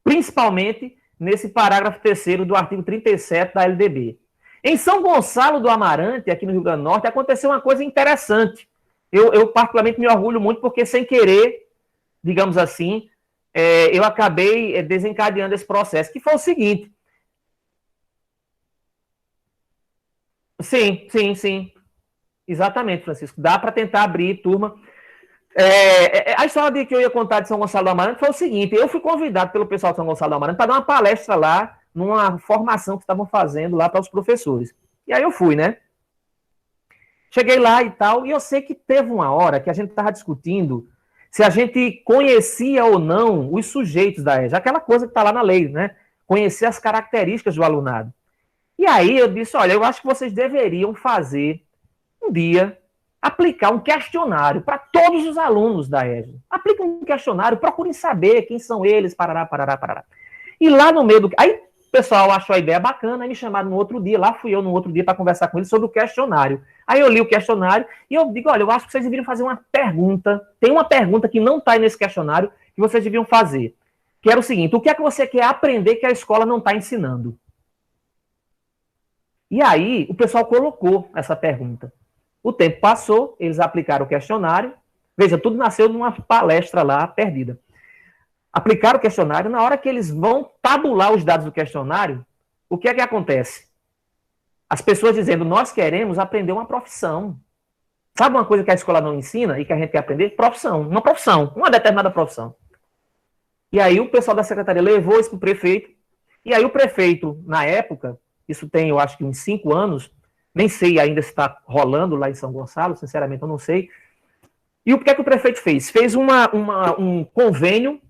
principalmente nesse parágrafo 3º do artigo 37 da LDB. Em São Gonçalo do Amarante, aqui no Rio Grande do Norte, aconteceu uma coisa interessante. Eu particularmente me orgulho muito porque, sem querer, digamos assim, eu acabei desencadeando esse processo, que foi o seguinte. Sim. Exatamente, Francisco. Dá para tentar abrir turma. A história de que eu ia contar de São Gonçalo do Amarante foi o seguinte: eu fui convidado pelo pessoal de São Gonçalo do Amarante para dar uma palestra lá, numa formação que estavam fazendo lá para os professores. E aí eu fui, né? Cheguei lá e tal, e eu sei que teve uma hora que a gente estava discutindo se a gente conhecia ou não os sujeitos da EJA, aquela coisa que está lá na lei, né? Conhecer as características do alunado. E aí eu disse, olha, eu acho que vocês deveriam fazer um dia, aplicar um questionário para todos os alunos da EJA. Apliquem um questionário, procurem saber quem são eles, parará. E lá no meio do... Aí o pessoal achou a ideia bacana, aí me chamaram no outro dia, lá fui eu no outro dia para conversar com eles sobre o questionário. Aí eu li o questionário e eu digo, olha, eu acho que vocês deveriam fazer uma pergunta, tem uma pergunta que não está aí nesse questionário, que vocês deviam fazer, que era o seguinte: o que é que você quer aprender que a escola não está ensinando? E aí o pessoal colocou essa pergunta. O tempo passou, eles aplicaram o questionário, veja, tudo nasceu numa palestra lá, perdida. Aplicaram o questionário, na hora que eles vão tabular os dados do questionário, o que é que acontece? As pessoas dizendo, nós queremos aprender uma profissão. Sabe uma coisa que a escola não ensina e que a gente quer aprender? Profissão, uma determinada profissão. E aí o pessoal da secretaria levou isso para o prefeito, e aí o prefeito, na época, isso tem, eu acho que uns 5 anos, nem sei ainda se está rolando lá em São Gonçalo, sinceramente eu não sei. E o que é que o prefeito fez? Fez um convênio,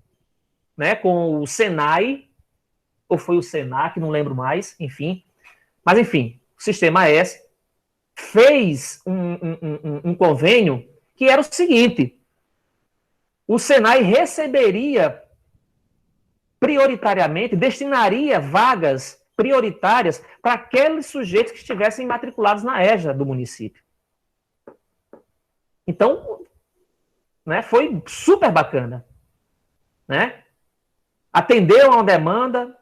né, com o Senai, ou foi o Senac, não lembro mais, enfim. Mas, enfim, o Sistema S fez um convênio que era o seguinte: o Senai receberia prioritariamente, destinaria vagas prioritárias para aqueles sujeitos que estivessem matriculados na EJA do município. Então, né, foi super bacana. Né? Atendeu a uma demanda,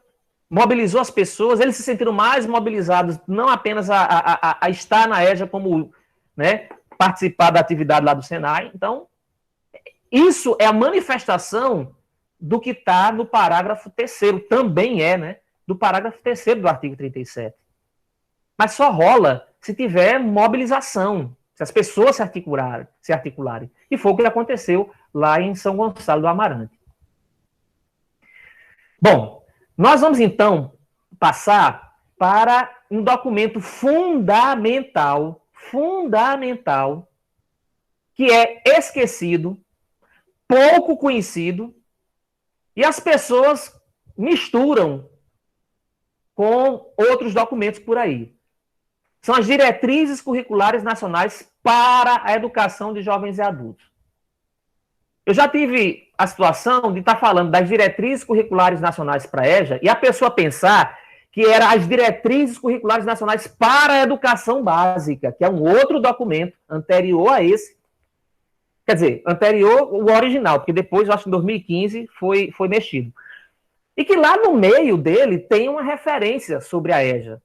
mobilizou as pessoas, eles se sentiram mais mobilizados, não apenas a estar na EJA como, né, participar da atividade lá do Senai. Então, isso é a manifestação do que está no parágrafo 3º, também né, do parágrafo 3º do artigo 37. Mas só rola se tiver mobilização, se as pessoas se articularem. E foi o que aconteceu lá em São Gonçalo do Amarante. Bom, nós vamos então passar para um documento fundamental, que é esquecido, pouco conhecido, e as pessoas misturam com outros documentos por aí. São as diretrizes curriculares nacionais para a educação de jovens e adultos. Eu já tive a situação de estar falando das diretrizes curriculares nacionais para a EJA e a pessoa pensar que era as Diretrizes Curriculares Nacionais para a Educação Básica, que é um outro documento anterior a esse. Quer dizer, anterior o original, porque depois, eu acho que em 2015, foi mexido. E que lá no meio dele tem uma referência sobre a EJA.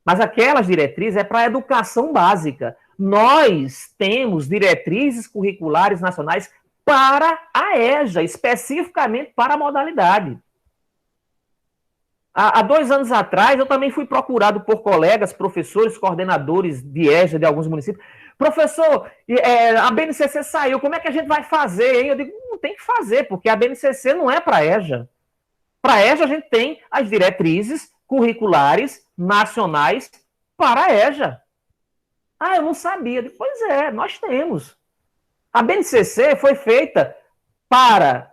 Mas aquelas diretrizes é para a educação básica. Nós temos diretrizes curriculares nacionais para a EJA, especificamente para a modalidade. Há 2 anos atrás, eu também fui procurado por colegas, professores, coordenadores de EJA de alguns municípios. Professor, a BNCC saiu, como é que a gente vai fazer, hein? Eu digo, não tem que fazer, porque a BNCC não é para a EJA. Para a EJA, a gente tem as diretrizes curriculares nacionais para a EJA. Ah, eu não sabia. Eu digo, pois é, nós temos. A BNCC foi feita para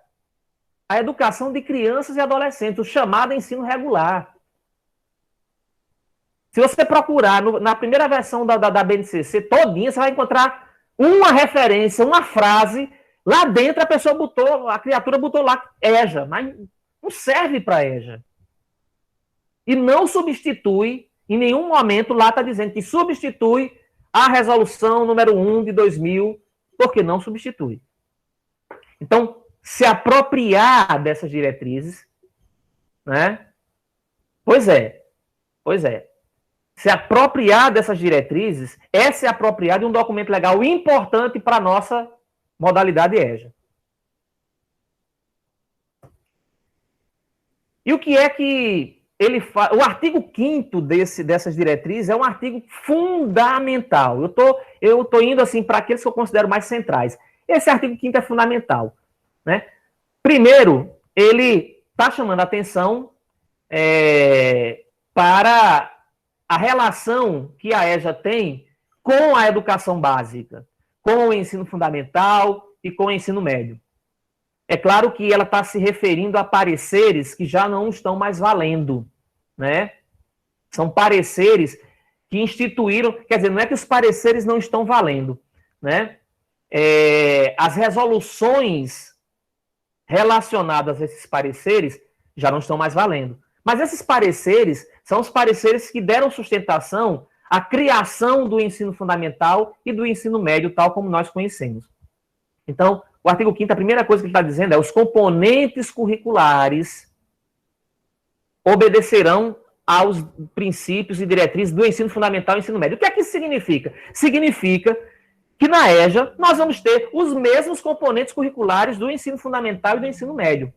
a educação de crianças e adolescentes, o chamado ensino regular. Se você procurar na primeira versão da BNCC todinha, você vai encontrar uma referência, uma frase, lá dentro a criatura botou lá EJA, mas não serve para EJA. E não substitui, em nenhum momento lá está dizendo que substitui a resolução número 1 de 2000, porque não substitui. Então, se apropriar dessas diretrizes, né? Pois é. Se apropriar dessas diretrizes é se apropriar de um documento legal importante para a nossa modalidade EJA. E o que é que ele faz? O artigo 5º dessas diretrizes é um artigo fundamental. Eu tô indo assim para aqueles que eu considero mais centrais. Esse artigo 5º é fundamental, né? Primeiro, ele está chamando a atenção para a relação que a EJA tem com a educação básica, com o ensino fundamental e com o ensino médio. É claro que ela está se referindo a pareceres que já não estão mais valendo, né? São pareceres que instituíram, quer dizer, não é que os pareceres não estão valendo, né? As resoluções relacionadas a esses pareceres já não estão mais valendo. Mas esses pareceres são os pareceres que deram sustentação à criação do ensino fundamental e do ensino médio, tal como nós conhecemos. Então, o artigo 5º, a primeira coisa que ele está dizendo é os componentes curriculares obedecerão aos princípios e diretrizes do ensino fundamental e ensino médio. O que é que isso significa? Significa que na EJA nós vamos ter os mesmos componentes curriculares do ensino fundamental e do ensino médio.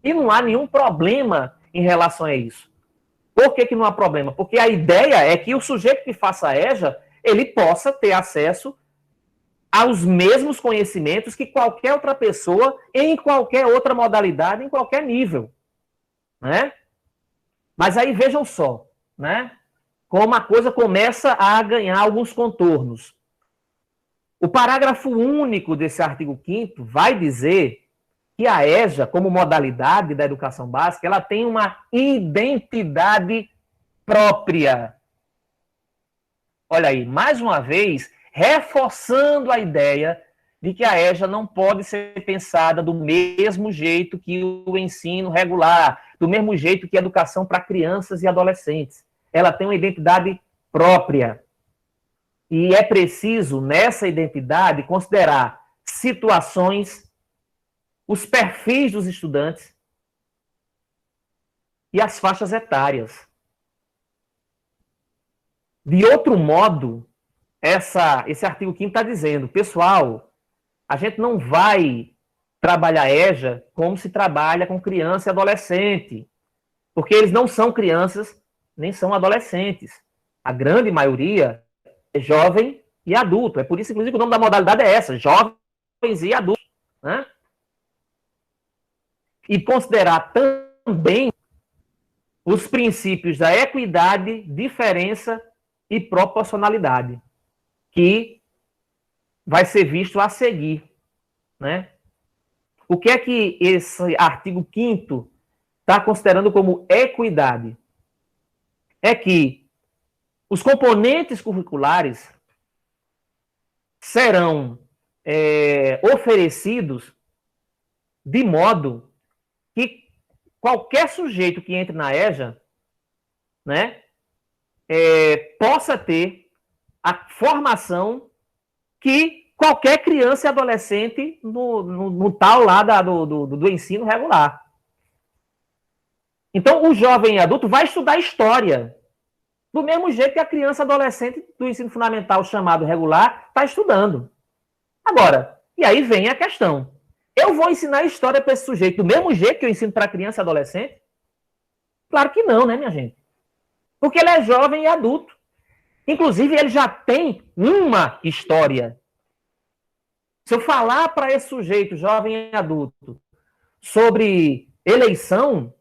E não há nenhum problema em relação a isso. Por que não há problema? Porque a ideia é que o sujeito que faça a EJA, ele possa ter acesso aos mesmos conhecimentos que qualquer outra pessoa em qualquer outra modalidade, em qualquer nível, né? Mas aí vejam só, né? Como a coisa começa a ganhar alguns contornos. O parágrafo único desse artigo 5º vai dizer que a EJA, como modalidade da educação básica, ela tem uma identidade própria. Olha aí, mais uma vez, reforçando a ideia de que a EJA não pode ser pensada do mesmo jeito que o ensino regular, do mesmo jeito que a educação para crianças e adolescentes. Ela tem uma identidade própria. E é preciso, nessa identidade, considerar situações, os perfis dos estudantes e as faixas etárias. De outro modo, esse artigo 5º está dizendo, pessoal, a gente não vai trabalhar EJA como se trabalha com criança e adolescente, porque eles não são crianças nem são adolescentes. A grande maioria é jovem e adulto. É por isso, inclusive, que o nome da modalidade é essa, jovens e adultos, né? E considerar também os princípios da equidade, diferença e proporcionalidade, que vai ser visto a seguir, né? O que é que esse artigo 5º está considerando como equidade? É que os componentes curriculares serão oferecidos de modo que qualquer sujeito que entre na EJA né, possa ter a formação que qualquer criança e adolescente no tal lá do ensino regular. Então, o jovem e adulto vai estudar história, do mesmo jeito que a criança e adolescente do ensino fundamental chamado regular está estudando. Agora, e aí vem a questão. Eu vou ensinar história para esse sujeito do mesmo jeito que eu ensino para criança e adolescente? Claro que não, né, minha gente? Porque ele é jovem e adulto. Inclusive, ele já tem uma história. Se eu falar para esse sujeito, jovem e adulto, sobre eleição,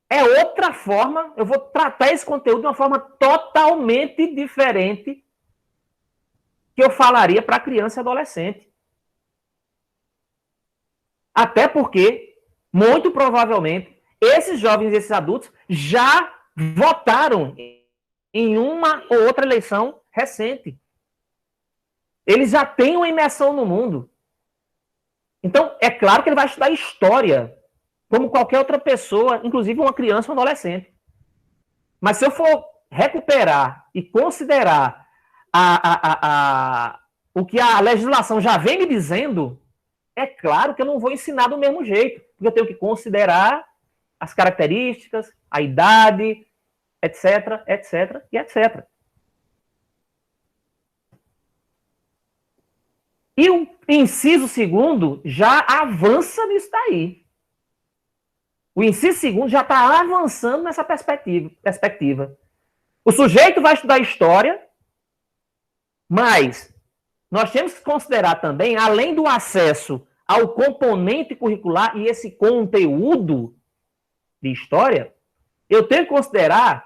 é outra forma, eu vou tratar esse conteúdo de uma forma totalmente diferente que eu falaria para criança e adolescente. Até porque, muito provavelmente, esses jovens e esses adultos já votaram em uma ou outra eleição recente. Eles já têm uma imersão no mundo. Então, é claro que ele vai estudar história, como qualquer outra pessoa, inclusive uma criança ou um adolescente. Mas se eu for recuperar e considerar o que a legislação já vem me dizendo, é claro que eu não vou ensinar do mesmo jeito, porque eu tenho que considerar as características, a idade, etc, etc e etc. E o inciso segundo já avança nisso daí. O inciso segundo já está avançando nessa perspectiva. O sujeito vai estudar história, mas nós temos que considerar também, além do acesso ao componente curricular e esse conteúdo de história, eu tenho que considerar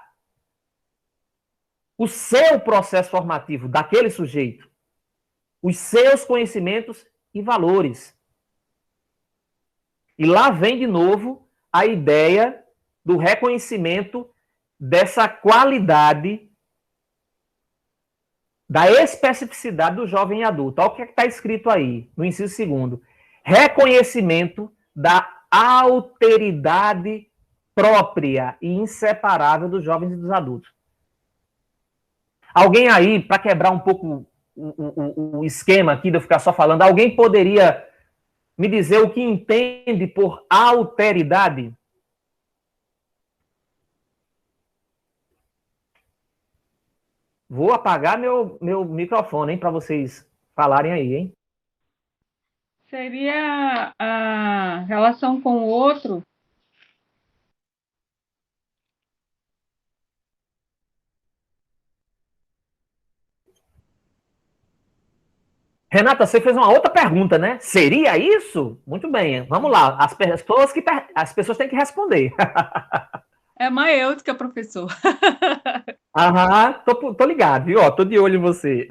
o seu processo formativo daquele sujeito, os seus conhecimentos e valores. E lá vem de novo a ideia do reconhecimento dessa qualidade, da especificidade do jovem adulto. Olha o que está escrito aí, no inciso segundo. Reconhecimento da alteridade própria e inseparável dos jovens e dos adultos. Alguém aí, para quebrar um pouco o esquema aqui de eu ficar só falando, alguém poderia me dizer o que entende por alteridade? Vou apagar meu microfone, hein, para vocês falarem aí, hein? Seria a relação com o outro. Renata, você fez uma outra pergunta, né? Seria isso? Muito bem, vamos lá. As pessoas têm que responder. É maêutica, professor. Aham, tô ligado, viu? Ó, tô de olho em você.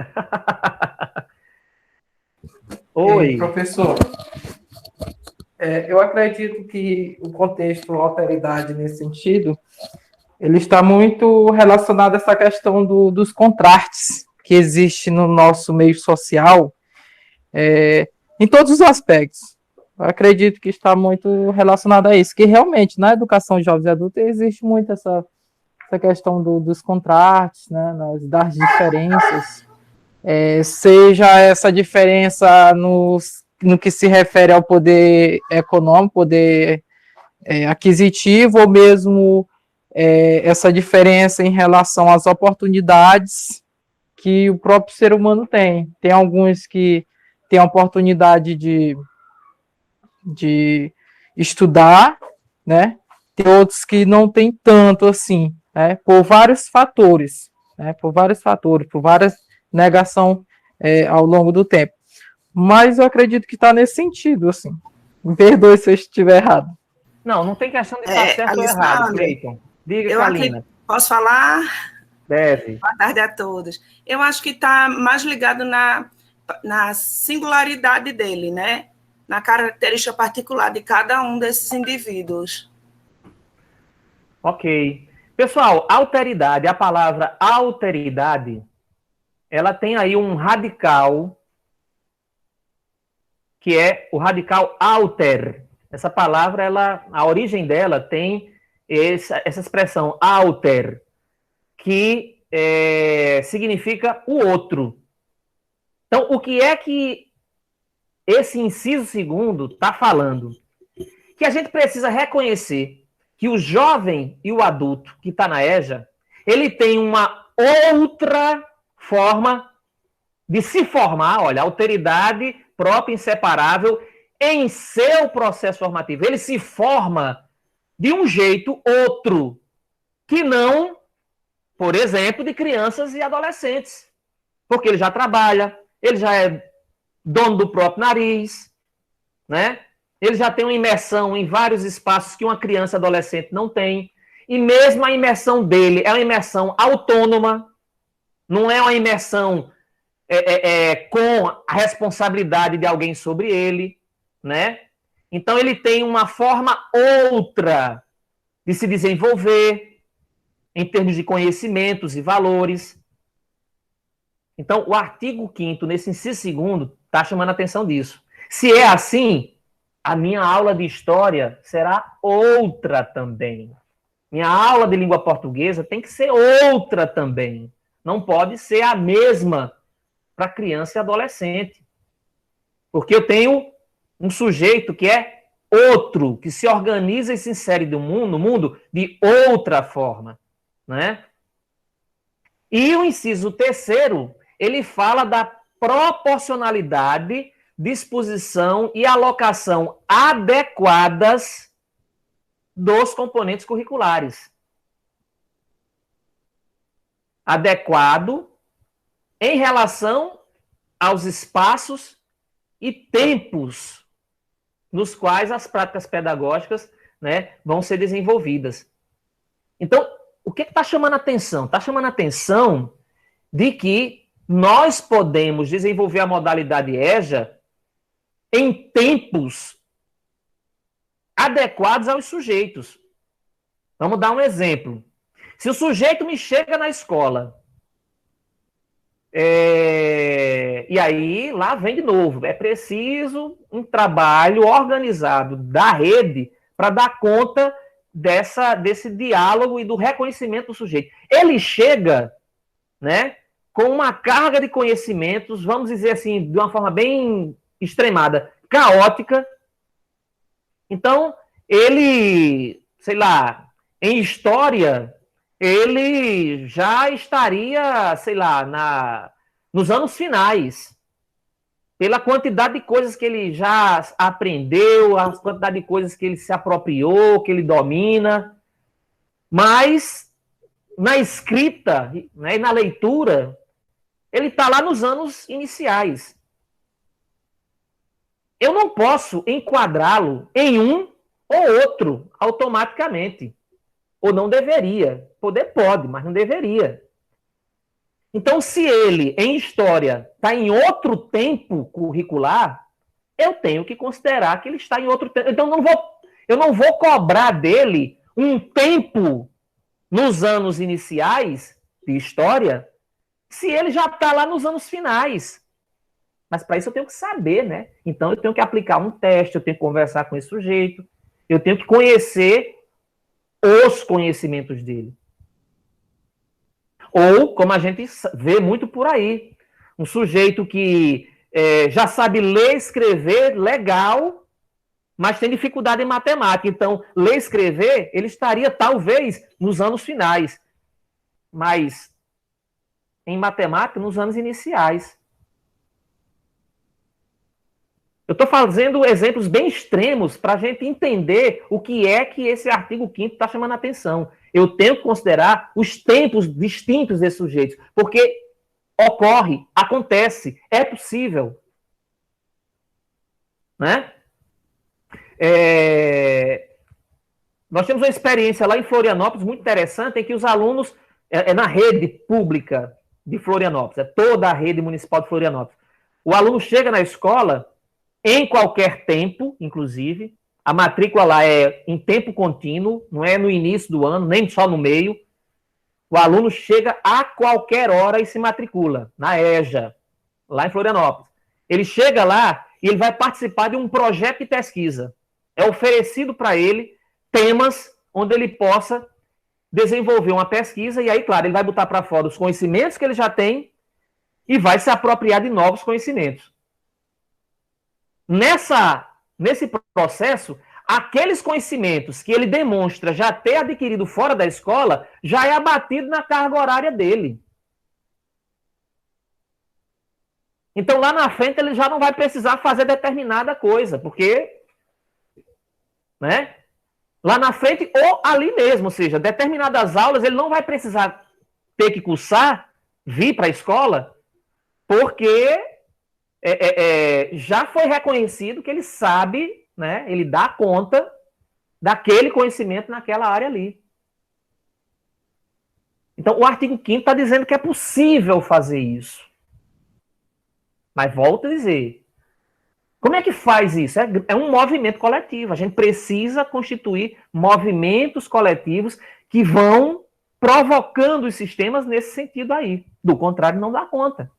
Oi. Professor, eu acredito que o contexto alteridade nesse sentido, ele está muito relacionado a essa questão dos contrastes que existe no nosso meio social, em todos os aspectos. Eu acredito que está muito relacionado a isso, que realmente na educação de jovens e adultos existe muito essa questão dos contrastes, né, das diferenças, seja essa diferença no que se refere ao poder econômico, poder aquisitivo, ou mesmo essa diferença em relação às oportunidades que o próprio ser humano tem. Tem alguns que têm a oportunidade de estudar, né? Tem outros que não têm tanto assim, né? Por vários fatores, por várias negação ao longo do tempo. Mas eu acredito que está nesse sentido, assim. Me perdoe se eu estiver errado. Não tem questão de estar certo ou errado, Cleiton. Diga, Kalina. Posso falar? Deve. Boa tarde a todos. Eu acho que está mais ligado na singularidade dele, né? Na característica particular de cada um desses indivíduos. Ok. Pessoal, alteridade, a palavra alteridade, ela tem aí um radical, que é o radical alter. Essa palavra, a origem dela tem essa expressão alter, que significa o outro. Então, o que é que esse inciso segundo está falando? Que a gente precisa reconhecer que o jovem e o adulto que está na EJA, ele tem uma outra forma de se formar, olha, alteridade própria, inseparável, em seu processo formativo. Ele se forma de um jeito outro, que não, por exemplo, de crianças e adolescentes. Porque ele já trabalha, ele já é dono do próprio nariz, né? Ele já tem uma imersão em vários espaços que uma criança e adolescente não tem. E mesmo a imersão dele é uma imersão autônoma, não é uma imersão com a responsabilidade de alguém sobre ele, né? Então ele tem uma forma outra de se desenvolver em termos de conhecimentos e valores. Então o artigo 5º, nesse inciso 2º, está chamando a atenção disso. Se é assim, a minha aula de história será outra também. Minha aula de língua portuguesa tem que ser outra também. Não pode ser a mesma para criança e adolescente. Porque eu tenho um sujeito que é outro, que se organiza e se insere no mundo de outra forma, né? E o inciso 3º, ele fala da proporcionalidade, disposição e alocação adequadas dos componentes curriculares. Adequado em relação aos espaços e tempos nos quais as práticas pedagógicas, né, vão ser desenvolvidas. Então, o que está chamando a atenção? Está chamando a atenção de que nós podemos desenvolver a modalidade EJA em tempos adequados aos sujeitos. Vamos dar um exemplo. Se o sujeito me chega na escola, e aí lá vem de novo, é preciso um trabalho organizado da rede para dar conta desse diálogo e do reconhecimento do sujeito. Ele chega, né, com uma carga de conhecimentos, vamos dizer assim, de uma forma bem extremada, caótica. Então, ele, sei lá, em história, ele já estaria, sei lá, nos anos finais, pela quantidade de coisas que ele já aprendeu, a quantidade de coisas que ele se apropriou, que ele domina. Mas, na escrita, né, e na leitura, ele está lá nos anos iniciais. Eu não posso enquadrá-lo em um ou outro automaticamente. Ou não deveria. Poder pode, mas não deveria. Então, se ele, em história, está em outro tempo curricular, eu tenho que considerar que ele está em outro tempo. Então, eu não vou cobrar dele um tempo nos anos iniciais de história, se ele já está lá nos anos finais. Mas para isso eu tenho que saber, né? Então eu tenho que aplicar um teste, eu tenho que conversar com esse sujeito, eu tenho que conhecer os conhecimentos dele. Ou, como a gente vê muito por aí, um sujeito que já sabe ler e escrever legal, mas tem dificuldade em matemática. Então, ler e escrever, ele estaria talvez nos anos finais, mas em matemática nos anos iniciais. Eu estou fazendo exemplos bem extremos para a gente entender o que é que esse artigo 5º está chamando a atenção. Eu tenho que considerar os tempos distintos desses sujeitos, porque ocorre, acontece, é possível. Né? Nós temos uma experiência lá em Florianópolis muito interessante, em que os alunos, na rede pública de Florianópolis, toda a rede municipal de Florianópolis, o aluno chega na escola em qualquer tempo, inclusive, a matrícula lá é em tempo contínuo, não é no início do ano, nem só no meio. O aluno chega a qualquer hora e se matricula, na EJA, lá em Florianópolis. Ele chega lá e ele vai participar de um projeto de pesquisa. É oferecido para ele temas onde ele possa desenvolver uma pesquisa, e aí, claro, ele vai botar para fora os conhecimentos que ele já tem e vai se apropriar de novos conhecimentos. Nesse processo, aqueles conhecimentos que ele demonstra já ter adquirido fora da escola, já é abatido na carga horária dele. Então, lá na frente, ele já não vai precisar fazer determinada coisa, porque, né, lá na frente ou ali mesmo, ou seja, determinadas aulas ele não vai precisar ter que cursar, vir para a escola, porque já foi reconhecido que ele sabe, né, ele dá conta daquele conhecimento naquela área ali. Então, o artigo 5º está dizendo que é possível fazer isso. Mas volto a dizer, como é que faz isso? É um movimento coletivo. A gente precisa constituir movimentos coletivos que vão provocando os sistemas nesse sentido aí. Do contrário, não dá conta.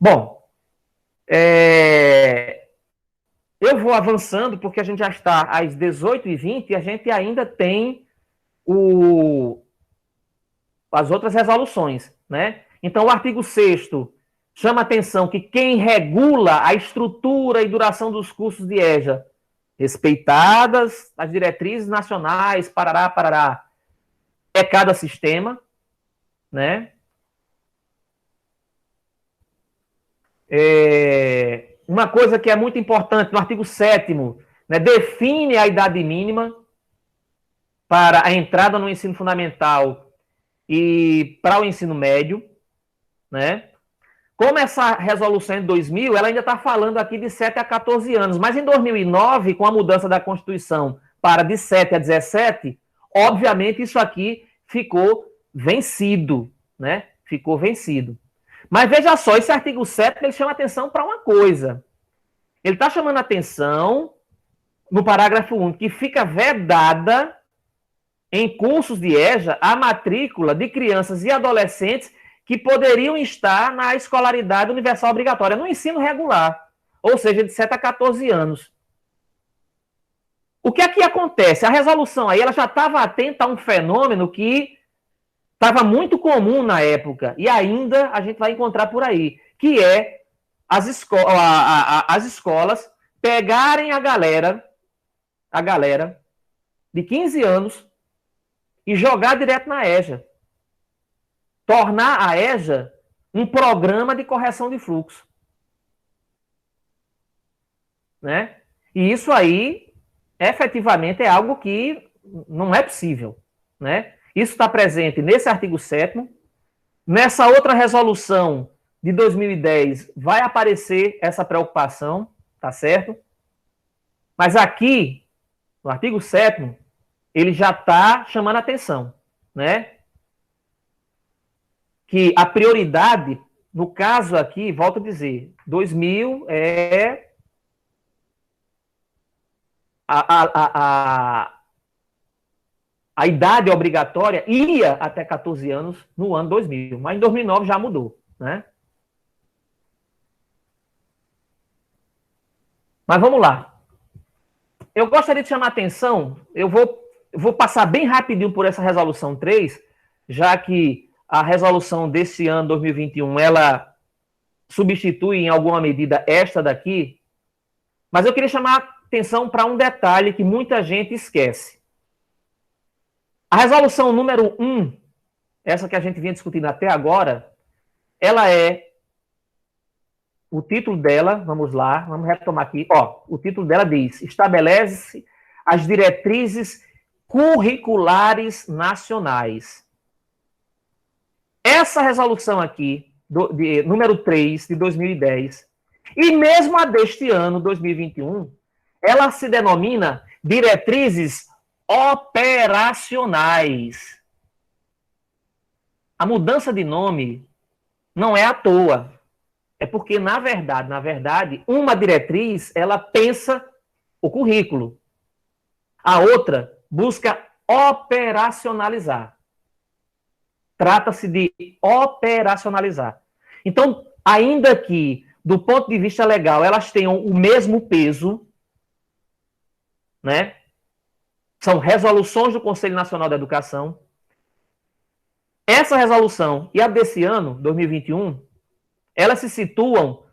Bom, eu vou avançando porque a gente já está às 18h20 e a gente ainda tem as outras resoluções, né? Então, o artigo 6º chama a atenção que quem regula a estrutura e duração dos cursos de EJA, respeitadas as diretrizes nacionais, parará, é cada sistema, né? Uma coisa que é muito importante, no artigo 7º, né, define a idade mínima para a entrada no ensino fundamental e para o ensino médio, né? Como essa resolução de 2000, ela ainda está falando aqui de 7 a 14 anos, mas em 2009, com a mudança da Constituição para de 7 a 17, obviamente isso aqui ficou vencido, né? Ficou vencido. Mas veja só, esse artigo 7º, ele chama atenção para uma coisa. Ele está chamando atenção, no parágrafo 1, que fica vedada em cursos de EJA a matrícula de crianças e adolescentes que poderiam estar na escolaridade universal obrigatória, no ensino regular, ou seja, de 7 a 14 anos. O que é que acontece? A resolução aí ela já estava atenta a um fenômeno que estava muito comum na época, e ainda a gente vai encontrar por aí, que é as escolas pegarem a galera de 15 anos e jogar direto na EJA. Tornar a EJA um programa de correção de fluxo. Né? E isso aí, efetivamente, é algo que não é possível. Né? Isso está presente nesse artigo 7º. Nessa outra resolução de 2010, vai aparecer essa preocupação, tá certo? Mas aqui, no artigo 7º, ele já está chamando a atenção, né? Que a prioridade, no caso aqui, volto a dizer, 2000 é a idade obrigatória ia até 14 anos no ano 2000, mas em 2009 já mudou, né? Mas vamos lá. Eu gostaria de chamar a atenção, eu vou passar bem rapidinho por essa resolução 3, já que a resolução desse ano, 2021, ela substitui em alguma medida esta daqui, mas eu queria chamar a atenção para um detalhe que muita gente esquece. A resolução número 1, essa que a gente vinha discutindo até agora, ela o título dela, vamos lá, vamos retomar aqui, o título dela diz, estabelece as diretrizes curriculares nacionais. Essa resolução aqui, número 3, de 2010, e mesmo a deste ano, 2021, ela se denomina diretrizes operacionais. A mudança de nome não é à toa. É porque, na verdade, uma diretriz, ela pensa o currículo. A outra busca operacionalizar. Trata-se de operacionalizar. Então, ainda que, do ponto de vista legal, elas tenham o mesmo peso, né? são resoluções do Conselho Nacional da Educação. Essa resolução e a desse ano, 2021, elas se situam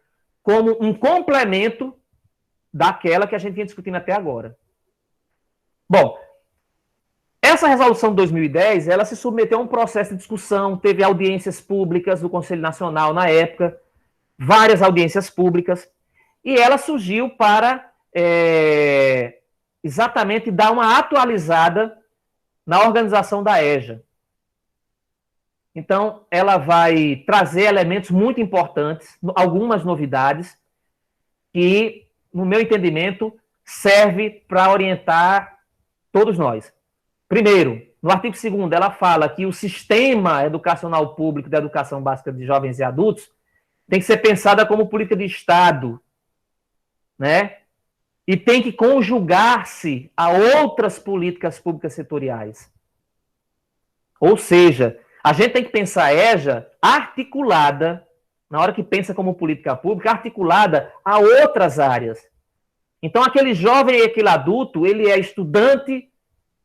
como um complemento daquela que a gente vinha discutindo até agora. Bom, essa resolução de 2010, ela se submeteu a um processo de discussão, teve audiências públicas do Conselho Nacional na época, várias audiências públicas, e ela surgiu para exatamente dar uma atualizada na organização da EJA. Então, ela vai trazer elementos muito importantes, algumas novidades, que, no meu entendimento, serve para orientar todos nós. Primeiro, no artigo 2º, ela fala que o sistema educacional público da educação básica de jovens e adultos tem que ser pensada como política de Estado, né? E tem que conjugar-se a outras políticas públicas setoriais. Ou seja, a gente tem que pensar a EJA articulada, na hora que pensa como política pública, articulada a outras áreas. Então, aquele jovem e aquele adulto, ele é estudante,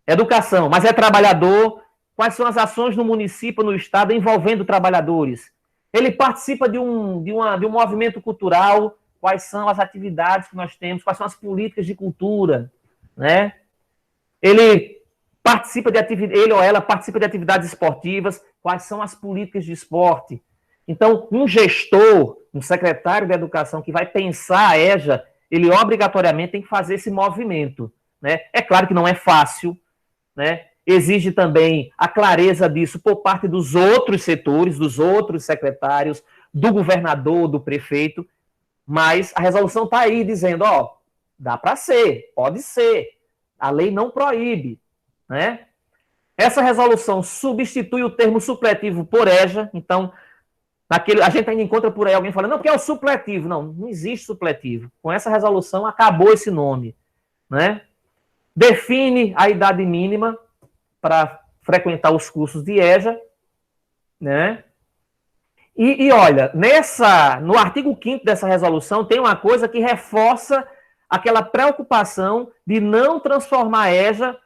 educação, mas é trabalhador. Quais são as ações no município, no estado, envolvendo trabalhadores? Ele participa de um movimento cultural. Quais são as atividades que nós temos? Quais são as políticas de cultura? Né? Ele ou ela participa de atividades esportivas. Quais são as políticas de esporte? Então, um gestor, um secretário de educação que vai pensar a EJA, ele obrigatoriamente tem que fazer esse movimento. Né? É claro que não é fácil, né? Exige também a clareza disso por parte dos outros setores, dos outros secretários, do governador, do prefeito, mas a resolução está aí dizendo, ó, dá para ser, pode ser, a lei não proíbe, né? Essa resolução substitui o termo supletivo por EJA, então, a gente ainda encontra por aí alguém falando, não, porque é o supletivo. Não existe supletivo. Com essa resolução acabou esse nome, né? Define a idade mínima para frequentar os cursos de EJA, né? E olha, no artigo 5º dessa resolução tem uma coisa que reforça aquela preocupação de não transformar a EJA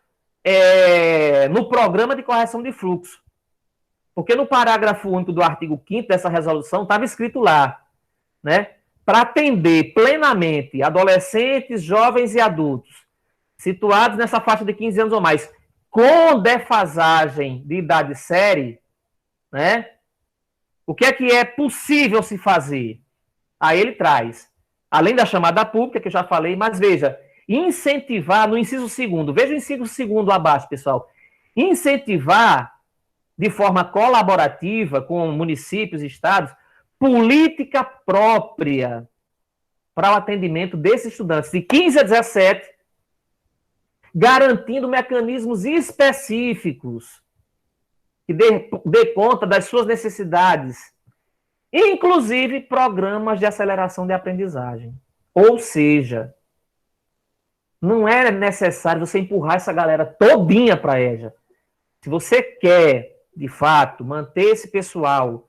no programa de correção de fluxo. Porque no parágrafo único do artigo 5º dessa resolução estava escrito lá, né? Para atender plenamente adolescentes, jovens e adultos situados nessa faixa de 15 anos ou mais, com defasagem de idade série, né? O que é possível se fazer? Aí ele traz, além da chamada pública, que eu já falei, mas veja, incentivar no inciso 2º, veja o inciso 2º abaixo, pessoal, incentivar de forma colaborativa com municípios e estados, política própria para o atendimento desses estudantes de 15 a 17, garantindo mecanismos específicos que dê conta das suas necessidades, inclusive programas de aceleração de aprendizagem. Ou seja, não é necessário você empurrar essa galera todinha para a EJA. Se você quer, de fato, manter esse pessoal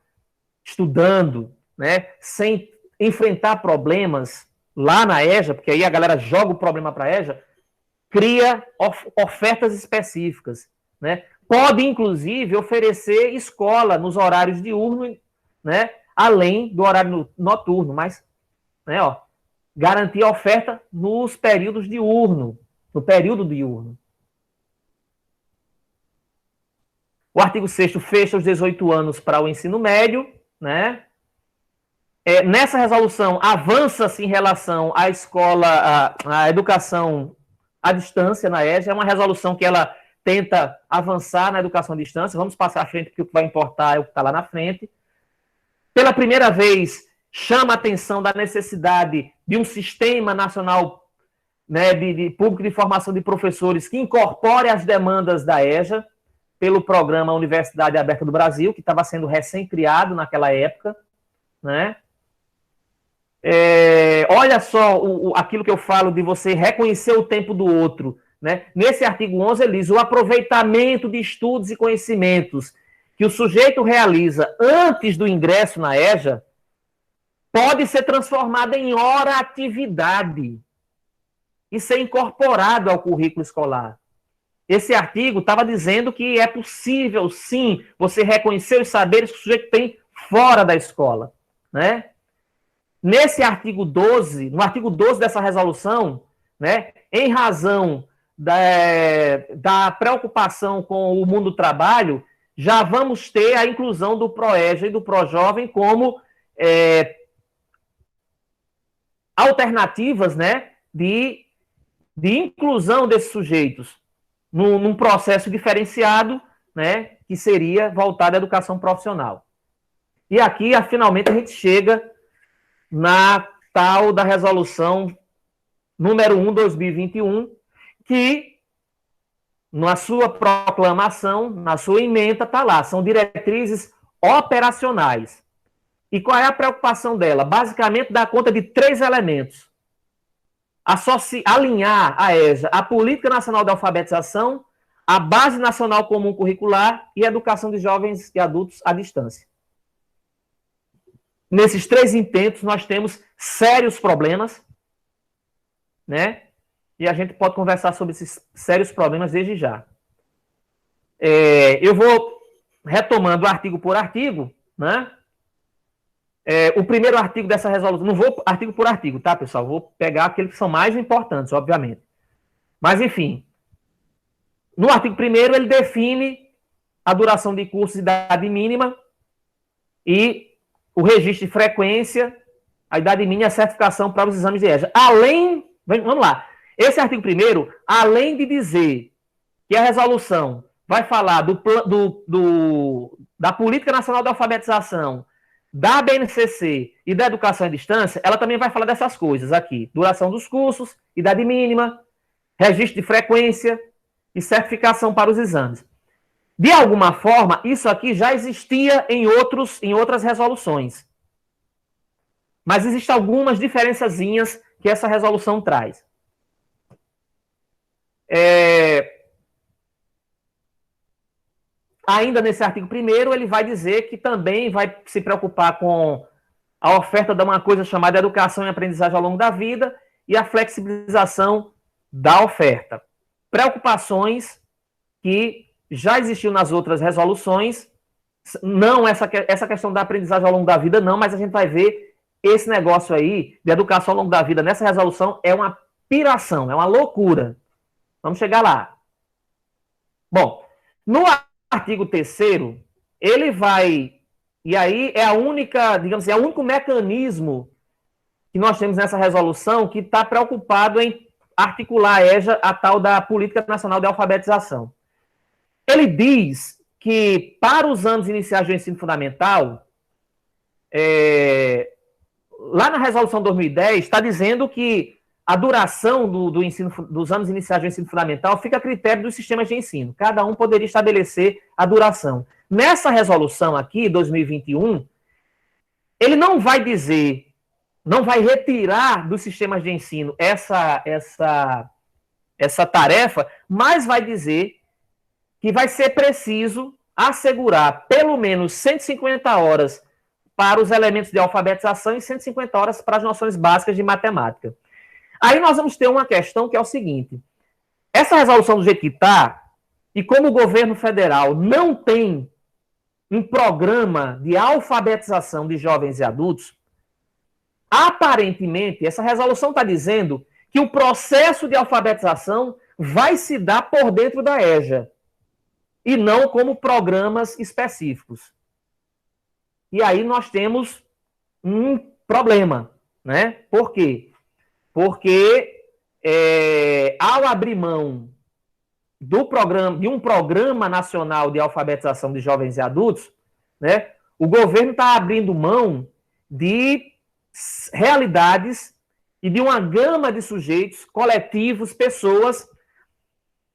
estudando, né, sem enfrentar problemas lá na EJA, porque aí a galera joga o problema para a EJA, cria ofertas específicas, né? Pode, inclusive, oferecer escola nos horários diurnos, né? Além do horário noturno, mas, né, garantir a oferta nos períodos diurnos, no período diurno. O artigo 6º fecha os 18 anos para o ensino médio, né? Nessa resolução, avança-se em relação à escola, à educação à distância na EJA. É uma resolução que ela tenta avançar na educação à distância. Vamos passar à frente, porque o que vai importar é o que está lá na frente. Pela primeira vez, chama a atenção da necessidade de um sistema nacional, né, de público de formação de professores que incorpore as demandas da EJA, pelo programa Universidade Aberta do Brasil, que estava sendo recém-criado naquela época, né? Olha só aquilo que eu falo de você reconhecer o tempo do outro, né? Nesse artigo 11 ele diz, o aproveitamento de estudos e conhecimentos que o sujeito realiza antes do ingresso na EJA pode ser transformado em hora-atividade e ser incorporado ao currículo escolar. esse artigo estava dizendo que é possível, sim, você reconhecer os saberes que o sujeito tem fora da escola, né? Nesse artigo 12, no artigo 12 dessa resolução, né, em razão da preocupação com o mundo do trabalho, já vamos ter a inclusão do ProEja e do ProJovem como alternativas, né, de inclusão desses sujeitos num processo diferenciado, né, que seria voltado à educação profissional. E aqui, finalmente, a gente chega na tal da resolução número 1/2021, que, na sua proclamação, na sua ementa, está lá, são diretrizes operacionais. E qual é a preocupação dela? Basicamente, dá conta de 3 elementos. Alinhar a EJA, a Política Nacional de Alfabetização, a Base Nacional Comum Curricular e a Educação de Jovens e Adultos à Distância. Nesses 3 intentos, nós temos sérios problemas, né? E a gente pode conversar sobre esses sérios problemas desde já. Eu vou retomando artigo por artigo, né? O primeiro artigo dessa resolução, não vou artigo por artigo, tá, pessoal? Vou pegar aqueles que são mais importantes, obviamente. Mas, enfim, no artigo 1º, ele define a duração de cursos de idade mínima e o registro de frequência, a idade mínima e a certificação para os exames de EJA. Vamos lá, esse artigo 1º, além de dizer que a resolução vai falar da Política Nacional de Alfabetização, da BNCC e da Educação à Distância, ela também vai falar dessas coisas aqui. Duração dos cursos, idade mínima, registro de frequência e certificação para os exames. De alguma forma, isso aqui já existia em outras resoluções. Mas existem algumas diferençazinhas que essa resolução traz. Ainda nesse artigo 1º, ele vai dizer que também vai se preocupar com a oferta de uma coisa chamada educação e aprendizagem ao longo da vida e a flexibilização da oferta. Preocupações que já existiam nas outras resoluções, não essa questão da aprendizagem ao longo da vida, não, mas a gente vai ver esse negócio aí de educação ao longo da vida nessa resolução é uma piração, é uma loucura. Vamos chegar lá. Bom, no artigo 3º, ele vai, e aí é a única, digamos assim, é o único mecanismo que nós temos nessa resolução que está preocupado em articular a EJA, a tal da Política Nacional de Alfabetização. Ele diz que para os anos iniciais do ensino fundamental, lá na resolução 2010, está dizendo que a duração dos anos iniciais do ensino fundamental fica a critério dos sistemas de ensino. Cada um poderia estabelecer a duração. Nessa resolução aqui, 2021, ele não vai dizer, não vai retirar dos sistemas de ensino essa tarefa, mas vai dizer que vai ser preciso assegurar pelo menos 150 horas para os elementos de alfabetização e 150 horas para as noções básicas de matemática. Aí nós vamos ter uma questão que é o seguinte: essa resolução do jeito que está, e como o governo federal não tem um programa de alfabetização de jovens e adultos, aparentemente, essa resolução está dizendo que o processo de alfabetização vai se dar por dentro da EJA, e não como programas específicos. E aí nós temos um problema, né? Por quê? Porque ao abrir mão de um programa nacional de alfabetização de jovens e adultos, né, o governo está abrindo mão de realidades e de uma gama de sujeitos, coletivos, pessoas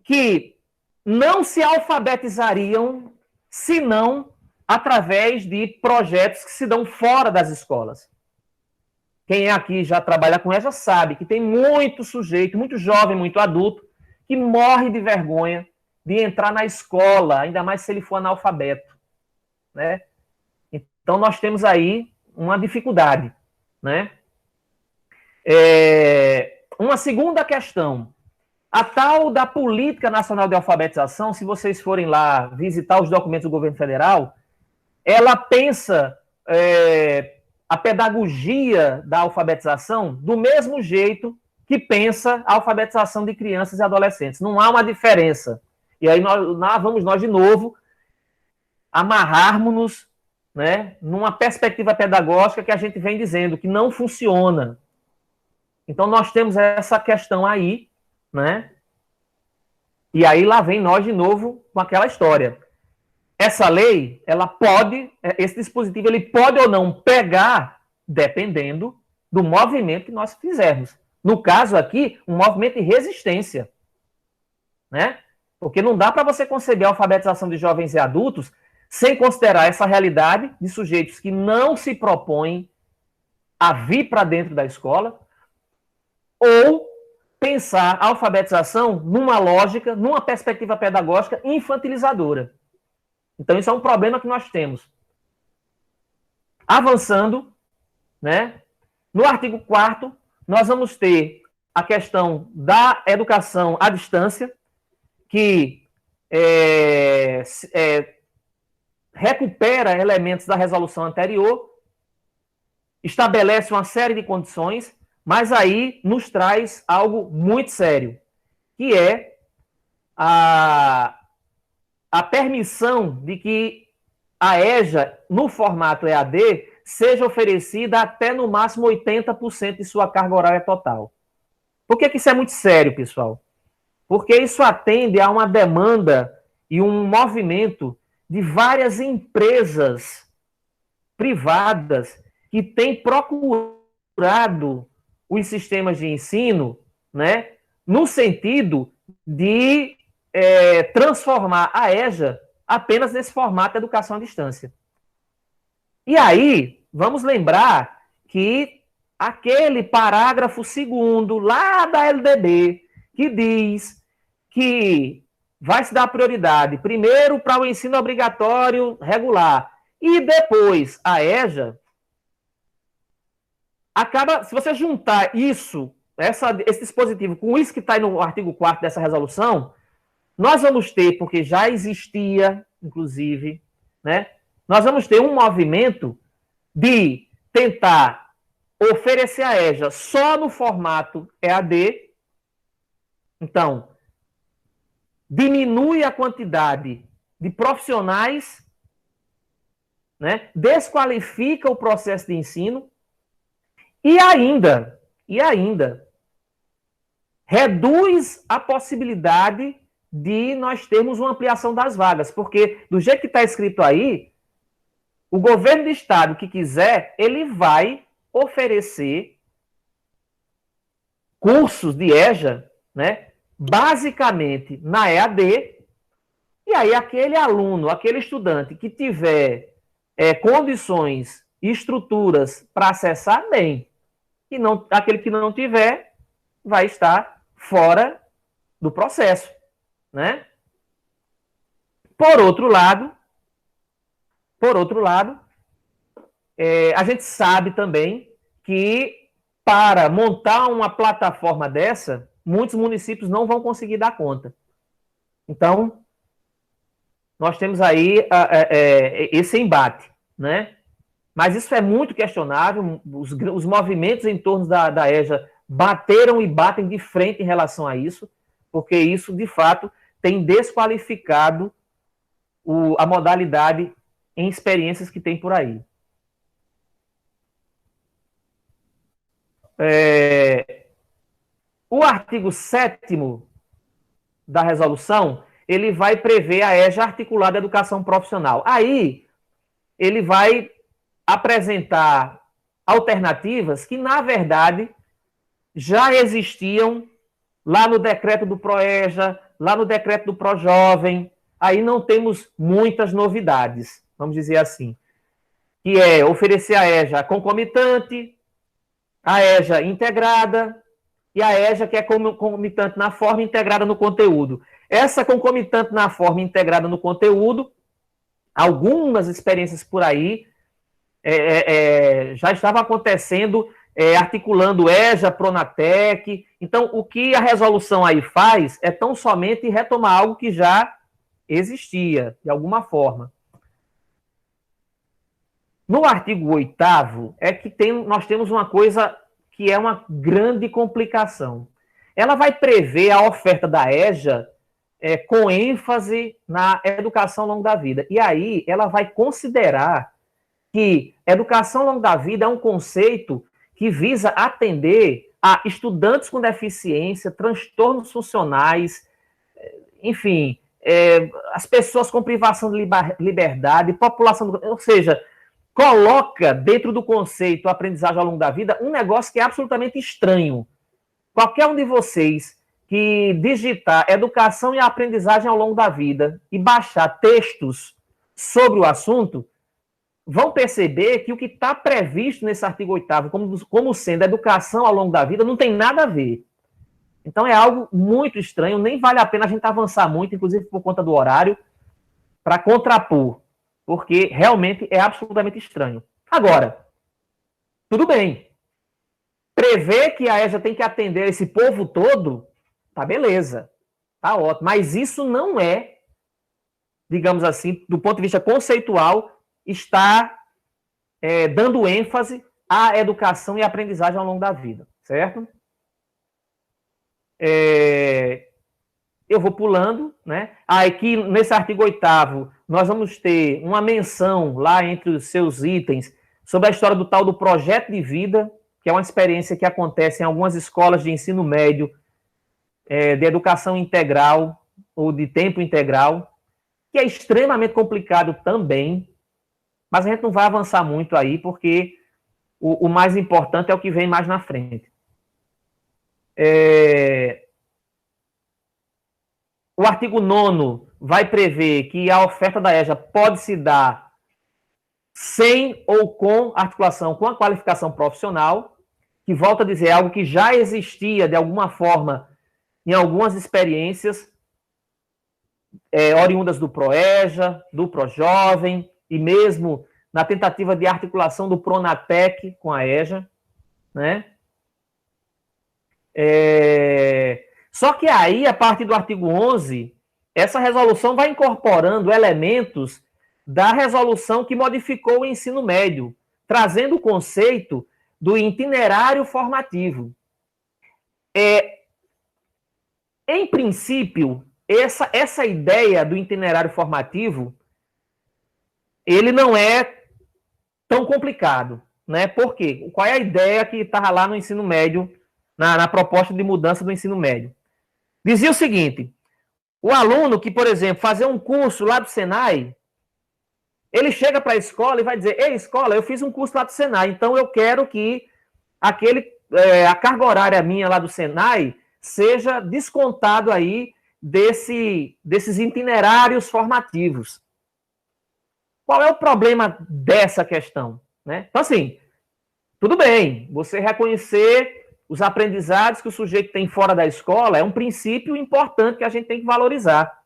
que não se alfabetizariam senão através de projetos que se dão fora das escolas. Quem aqui já trabalha com EJA sabe que tem muito sujeito, muito jovem, muito adulto, que morre de vergonha de entrar na escola, ainda mais se ele for analfabeto, né? Então, nós temos aí uma dificuldade, né? Uma segunda questão A tal da Política Nacional de Alfabetização, se vocês forem lá visitar os documentos do governo federal, ela pensa a pedagogia da alfabetização do mesmo jeito que pensa a alfabetização de crianças e adolescentes. Não há uma diferença. E aí vamos nós de novo amarrarmos-nos, né, numa perspectiva pedagógica que a gente vem dizendo que não funciona. Então nós temos essa questão aí, né? E aí lá vem nós de novo com aquela história. Essa lei, ela pode, esse dispositivo, ele pode ou não pegar, dependendo do movimento que nós fizermos. No caso aqui, um movimento de resistência, né? Porque não dá para você conceber a alfabetização de jovens e adultos sem considerar essa realidade de sujeitos que não se propõem a vir para dentro da escola, ou pensar a alfabetização numa lógica, numa perspectiva pedagógica infantilizadora. Então, isso é um problema que nós temos. Avançando, né? No artigo 4º, nós vamos ter a questão da educação à distância, que recupera elementos da resolução anterior, estabelece uma série de condições, mas aí nos traz algo muito sério, que é a permissão de que a EJA, no formato EAD, seja oferecida até no máximo 80% de sua carga horária total. Por que isso é muito sério, pessoal? Porque isso atende a uma demanda e um movimento de várias empresas privadas que têm procurado os sistemas de ensino, né, no sentido de transformar a EJA apenas nesse formato de educação à distância. E aí, vamos lembrar que aquele parágrafo 2º lá da LDB, que diz que vai se dar prioridade primeiro para o ensino obrigatório regular e depois a EJA, acaba, se você juntar isso, esse dispositivo com isso que está no artigo 4º dessa resolução, nós vamos ter, porque já existia, inclusive, né, nós vamos ter um movimento de tentar oferecer a EJA só no formato EAD. Então, diminui a quantidade de profissionais, né, desqualifica o processo de ensino e ainda reduz a possibilidade de nós termos uma ampliação das vagas, porque do jeito que está escrito aí, o governo do estado que quiser, ele vai oferecer cursos de EJA, né, basicamente na EAD, e aí aquele aluno, aquele estudante que tiver condições e estruturas para acessar, bem, e não, aquele que não tiver vai estar fora do processo, né? Por outro lado, a gente sabe também que para montar uma plataforma dessa, muitos municípios não vão conseguir dar conta. Então, nós temos aí esse embate, né? Mas isso é muito questionável, os movimentos em torno da EJA bateram e batem de frente em relação a isso, porque isso, de fato, tem desqualificado a modalidade em experiências que tem por aí. O artigo 7º da resolução, ele vai prever a EJA articulada à educação profissional. Aí, ele vai apresentar alternativas que, na verdade, já existiam lá no decreto do PROEJA, lá no decreto do PROJovem. Aí não temos muitas novidades, vamos dizer assim, que é oferecer a EJA concomitante, a EJA integrada e a EJA que é concomitante na forma integrada no conteúdo. Essa concomitante na forma integrada no conteúdo, algumas experiências por aí já estavam acontecendo articulando EJA, Pronatec. Então, o que a resolução aí faz é tão somente retomar algo que já existia, de alguma forma. No artigo 8º, é que nós temos uma coisa que é uma grande complicação. Ela vai prever a oferta da EJA com ênfase na educação ao longo da vida. E aí, ela vai considerar que educação ao longo da vida é um conceito que visa atender a estudantes com deficiência, transtornos funcionais, enfim, as pessoas com privação de liberdade, população, ou seja, coloca dentro do conceito aprendizagem ao longo da vida um negócio que é absolutamente estranho. Qualquer um de vocês que digitar educação e aprendizagem ao longo da vida e baixar textos sobre o assunto, vão perceber que o que está previsto nesse artigo 8º como sendo educação ao longo da vida não tem nada a ver. Então é algo muito estranho, nem vale a pena a gente avançar muito, inclusive por conta do horário, para contrapor, porque realmente é absolutamente estranho. Agora, tudo bem. Prever que a EJA tem que atender esse povo todo, tá beleza, tá ótimo. Mas isso não é, digamos assim, do ponto de vista conceitual, está dando ênfase à educação e aprendizagem ao longo da vida, certo? Eu vou pulando, né? Aqui, nesse artigo 8º, nós vamos ter uma menção lá entre os seus itens sobre a história do tal do projeto de vida, que é uma experiência que acontece em algumas escolas de ensino médio, de educação integral ou de tempo integral, que é extremamente complicado também, mas a gente não vai avançar muito aí, porque o mais importante é o que vem mais na frente. O artigo 9º vai prever que a oferta da EJA pode se dar sem ou com articulação com a qualificação profissional, que, volta a dizer, é algo que já existia, de alguma forma, em algumas experiências oriundas do ProEJA, do ProJovem, e mesmo na tentativa de articulação do Pronatec com a EJA, né? Só que aí, a partir do artigo 11, essa resolução vai incorporando elementos da resolução que modificou o ensino médio, trazendo o conceito do itinerário formativo. Em princípio, essa ideia do itinerário formativo, ele não é tão complicado, né? Por quê? Qual é a ideia que estava lá no ensino médio, na proposta de mudança do ensino médio? Dizia o seguinte: o aluno que, por exemplo, fazer um curso lá do Senai, ele chega para a escola e vai dizer: ei, escola, eu fiz um curso lá do Senai, então eu quero que a carga horária minha lá do Senai seja descontado aí desses itinerários formativos. Qual é o problema dessa questão, né? Então, assim, tudo bem, você reconhecer os aprendizados que o sujeito tem fora da escola é um princípio importante que a gente tem que valorizar.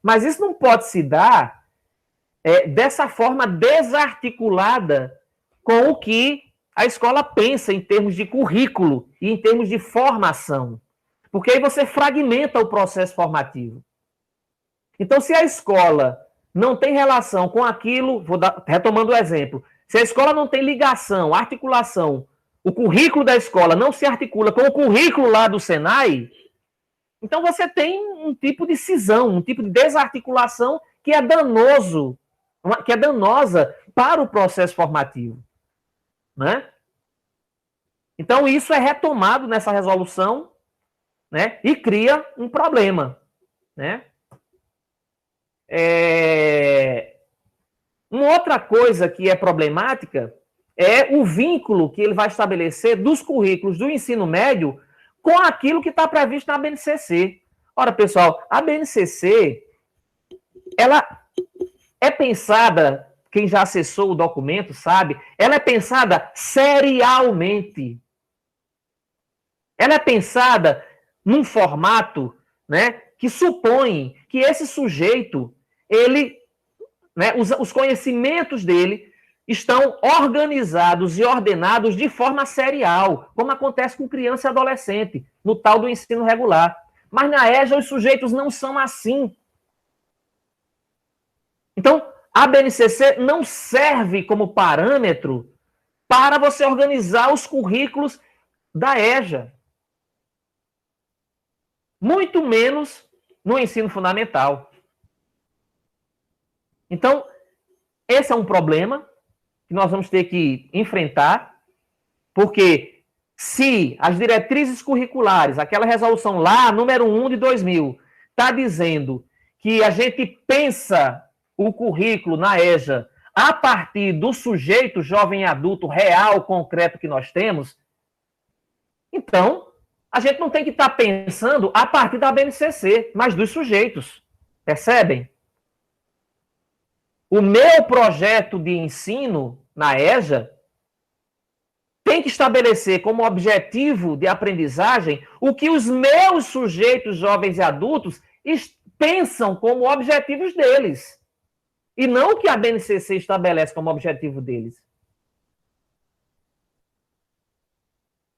Mas isso não pode se dar dessa forma desarticulada com o que a escola pensa em termos de currículo e em termos de formação. Porque aí você fragmenta o processo formativo. Então, se a escola não tem relação com aquilo, retomando o exemplo, se a escola não tem ligação, articulação, o currículo da escola não se articula com o currículo lá do Senai, então você tem um tipo de cisão, um tipo de desarticulação que é danoso, que é danosa para o processo formativo, né? Então isso é retomado nessa resolução, né? E cria um problema, né? Uma outra coisa que é problemática é o vínculo que ele vai estabelecer dos currículos do ensino médio com aquilo que está previsto na BNCC. Ora, pessoal, a BNCC, ela é pensada, quem já acessou o documento sabe, ela é pensada serialmente. Ela é pensada num formato, né, que supõe que esse sujeito, ele, né, os conhecimentos dele estão organizados e ordenados de forma serial, como acontece com criança e adolescente, no tal do ensino regular. Mas na EJA os sujeitos não são assim. Então, a BNCC não serve como parâmetro para você organizar os currículos da EJA. Muito menos no ensino fundamental. Então, esse é um problema que nós vamos ter que enfrentar, porque se as diretrizes curriculares, aquela resolução lá, número 1 de 2000, está dizendo que a gente pensa o currículo na EJA a partir do sujeito jovem e adulto real, concreto que nós temos, então a gente não tem que estar pensando a partir da BNCC, mas dos sujeitos. Percebem? O meu projeto de ensino na EJA tem que estabelecer como objetivo de aprendizagem o que os meus sujeitos jovens e adultos pensam como objetivos deles. E não o que a BNCC estabelece como objetivo deles.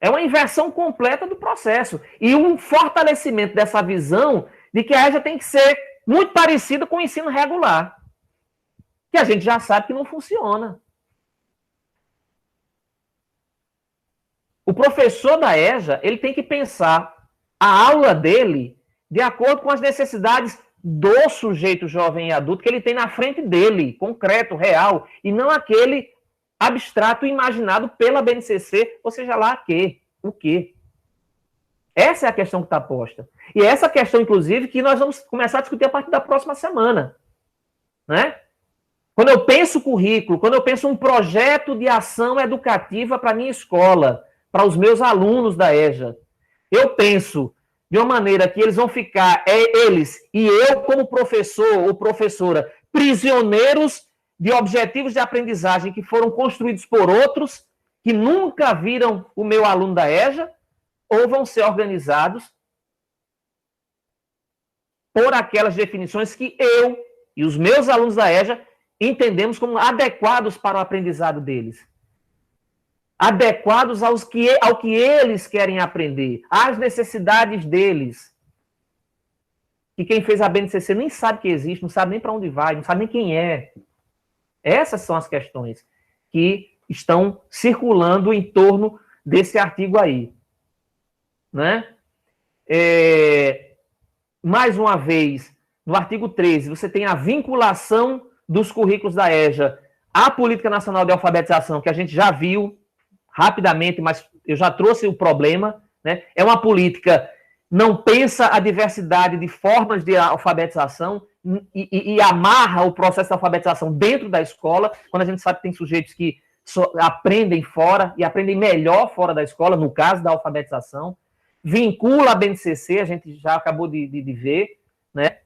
É uma inversão completa do processo. E um fortalecimento dessa visão de que a EJA tem que ser muito parecida com o ensino regular. Que a gente já sabe que não funciona. O professor da EJA, ele tem que pensar a aula dele de acordo com as necessidades do sujeito jovem e adulto que ele tem na frente dele, concreto, real, e não aquele abstrato imaginado pela BNCC, ou seja lá o quê. Essa é a questão que está posta. E essa questão, inclusive, que nós vamos começar a discutir a partir da próxima semana. Né? Quando eu penso currículo, quando eu penso um projeto de ação educativa para a minha escola, para os meus alunos da EJA, eu penso de uma maneira que eles vão ficar, eles e eu como professor ou professora, prisioneiros de objetivos de aprendizagem que foram construídos por outros, que nunca viram o meu aluno da EJA, ou vão ser organizados por aquelas definições que eu e os meus alunos da EJA entendemos como adequados para o aprendizado deles. Adequados ao que eles querem aprender, às necessidades deles. Que quem fez a BNCC nem sabe que existe, não sabe nem para onde vai, não sabe nem quem é. Essas são as questões que estão circulando em torno desse artigo aí. Né? Mais uma vez, no artigo 13, você tem a vinculação dos currículos da EJA à Política Nacional de Alfabetização, que a gente já viu rapidamente, mas eu já trouxe o problema. Né? É uma política não pensa a diversidade de formas de alfabetização e amarra o processo de alfabetização dentro da escola, quando a gente sabe que tem sujeitos que aprendem fora e aprendem melhor fora da escola, no caso da alfabetização. Vincula a BNCC, a gente já acabou de ver. Né?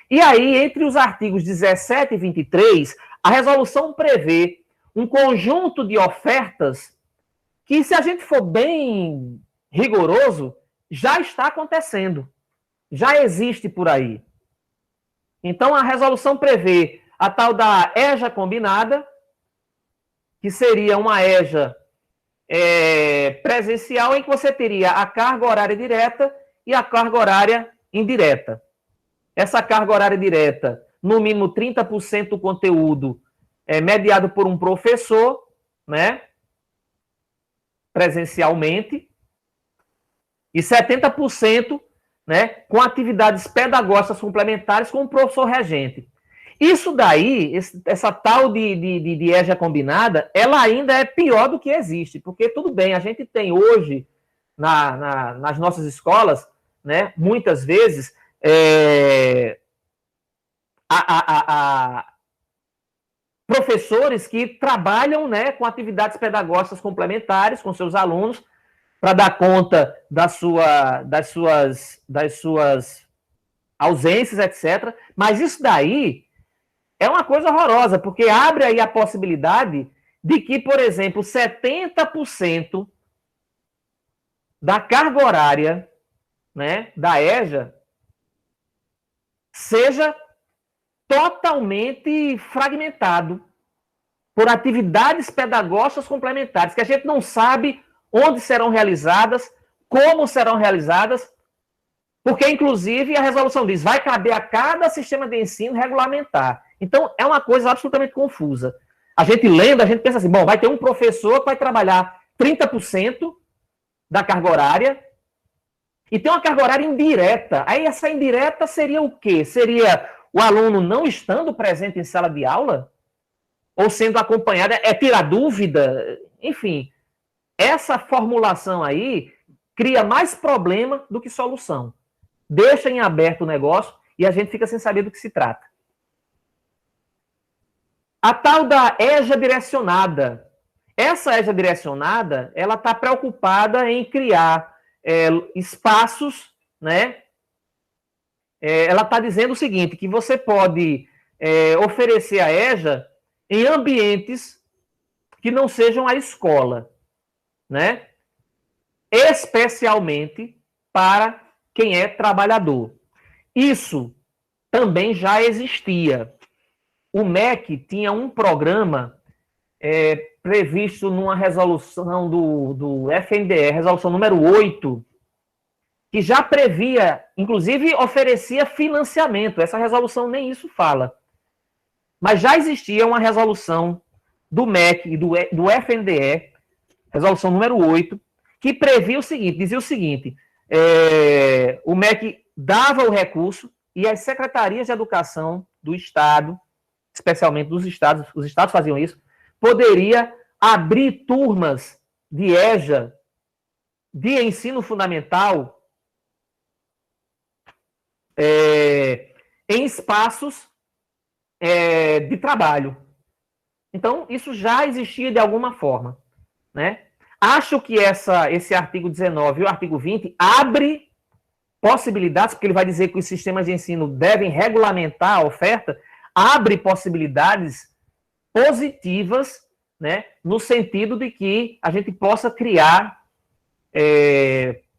E aí, entre os artigos 17 e 23, a resolução prevê um conjunto de ofertas que, se a gente for bem rigoroso, já está acontecendo. Já existe por aí. Então, a resolução prevê a tal da EJA combinada, que seria uma EJA presencial, em que você teria a carga horária direta e a carga horária indireta. Essa carga horária direta, no mínimo 30% do conteúdo mediado por um professor, né? Presencialmente, e 70%, né, com atividades pedagógicas complementares com o professor regente. Isso daí, essa tal de EJA combinada, ela ainda é pior do que existe, porque tudo bem, a gente tem hoje, nas nossas escolas, né, muitas vezes, professores que trabalham, né, com atividades pedagógicas complementares com seus alunos para dar conta das suas ausências, etc. Mas isso daí é uma coisa horrorosa, porque abre aí a possibilidade de que, por exemplo, 70% da carga horária, né, da EJA seja totalmente fragmentado por atividades pedagógicas complementares, que a gente não sabe onde serão realizadas, como serão realizadas, porque, inclusive, a resolução diz, vai caber a cada sistema de ensino regulamentar. Então, é uma coisa absolutamente confusa. A gente lendo, a gente pensa assim, bom, vai ter um professor que vai trabalhar 30% da carga horária, e tem uma carga horária indireta. Aí, essa indireta seria o quê? Seria o aluno não estando presente em sala de aula? Ou sendo acompanhado? É tirar dúvida? Enfim, essa formulação aí cria mais problema do que solução. Deixa em aberto o negócio e a gente fica sem saber do que se trata. A tal da EJA direcionada. Essa EJA direcionada, ela está preocupada em criar espaços, né? Ela está dizendo o seguinte, que você pode oferecer a EJA em ambientes que não sejam a escola, né? Especialmente para quem é trabalhador. Isso também já existia. O MEC tinha um programa previsto numa resolução do FNDE, resolução número 8, que já previa, inclusive oferecia financiamento. Essa resolução nem isso fala. Mas já existia uma resolução do MEC e do FNDE, resolução número 8, que previa o seguinte, dizia o seguinte, o MEC dava o recurso e as secretarias de educação do Estado, especialmente dos estados, os estados faziam isso, poderia abrir turmas de EJA, de ensino fundamental, em espaços de trabalho. Então, isso já existia de alguma forma, né? Acho que esse artigo 19 e o artigo 20 abre possibilidades, porque ele vai dizer que os sistemas de ensino devem regulamentar a oferta, abre possibilidades positivas, né, no sentido de que a gente possa criar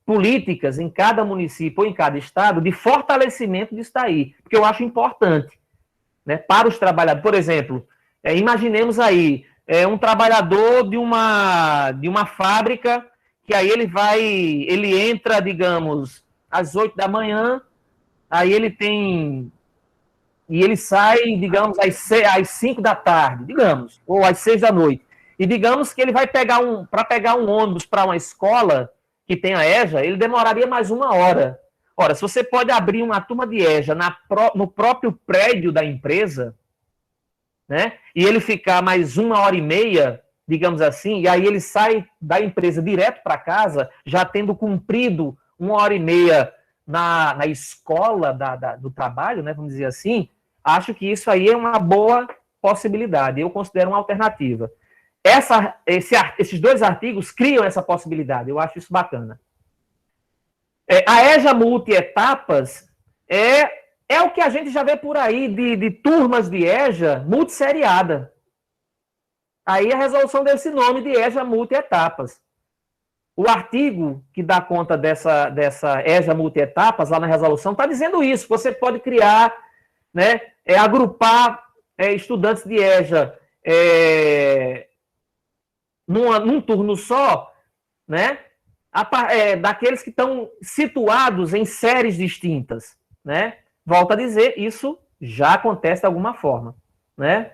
políticas em cada município ou em cada estado de fortalecimento disso daí, porque eu acho importante, né, para os trabalhadores. Por exemplo, imaginemos aí um trabalhador de uma fábrica que aí ele entra, digamos, às 8 da manhã, aí ele sai, digamos, às 5 da tarde, digamos, ou às 6 da noite. E digamos que ele vai para pegar um ônibus para uma escola que tem a EJA, ele demoraria mais 1 hora. Ora, se você pode abrir uma turma de EJA no próprio prédio da empresa, né, e ele ficar mais 1h30, digamos assim, e aí ele sai da empresa direto para casa, já tendo cumprido 1h30 na escola do trabalho, né, vamos dizer assim, acho que isso aí é uma boa possibilidade, eu considero uma alternativa. Esses 2 artigos criam essa possibilidade, eu acho isso bacana. A EJA multi-etapas é o que a gente já vê por aí de turmas de EJA multisseriada. Aí a resolução desse nome de EJA multi-etapas. O artigo que dá conta dessa EJA multi-etapas, lá na resolução, está dizendo isso. Você pode criar, né, agrupar estudantes de EJA num turno só, né, daqueles que estão situados em séries distintas, né? Volto a dizer, isso já acontece de alguma forma, né?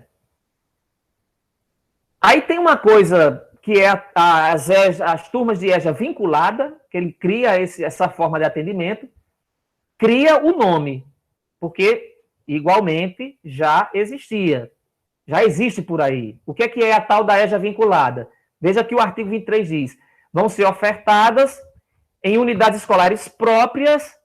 Aí tem uma coisa que é as turmas de EJA vinculada, que ele cria essa forma de atendimento, cria o nome, porque igualmente já existia, já existe por aí. O que é a tal da EJA vinculada? Veja que o artigo 23 diz, vão ser ofertadas em unidades escolares próprias,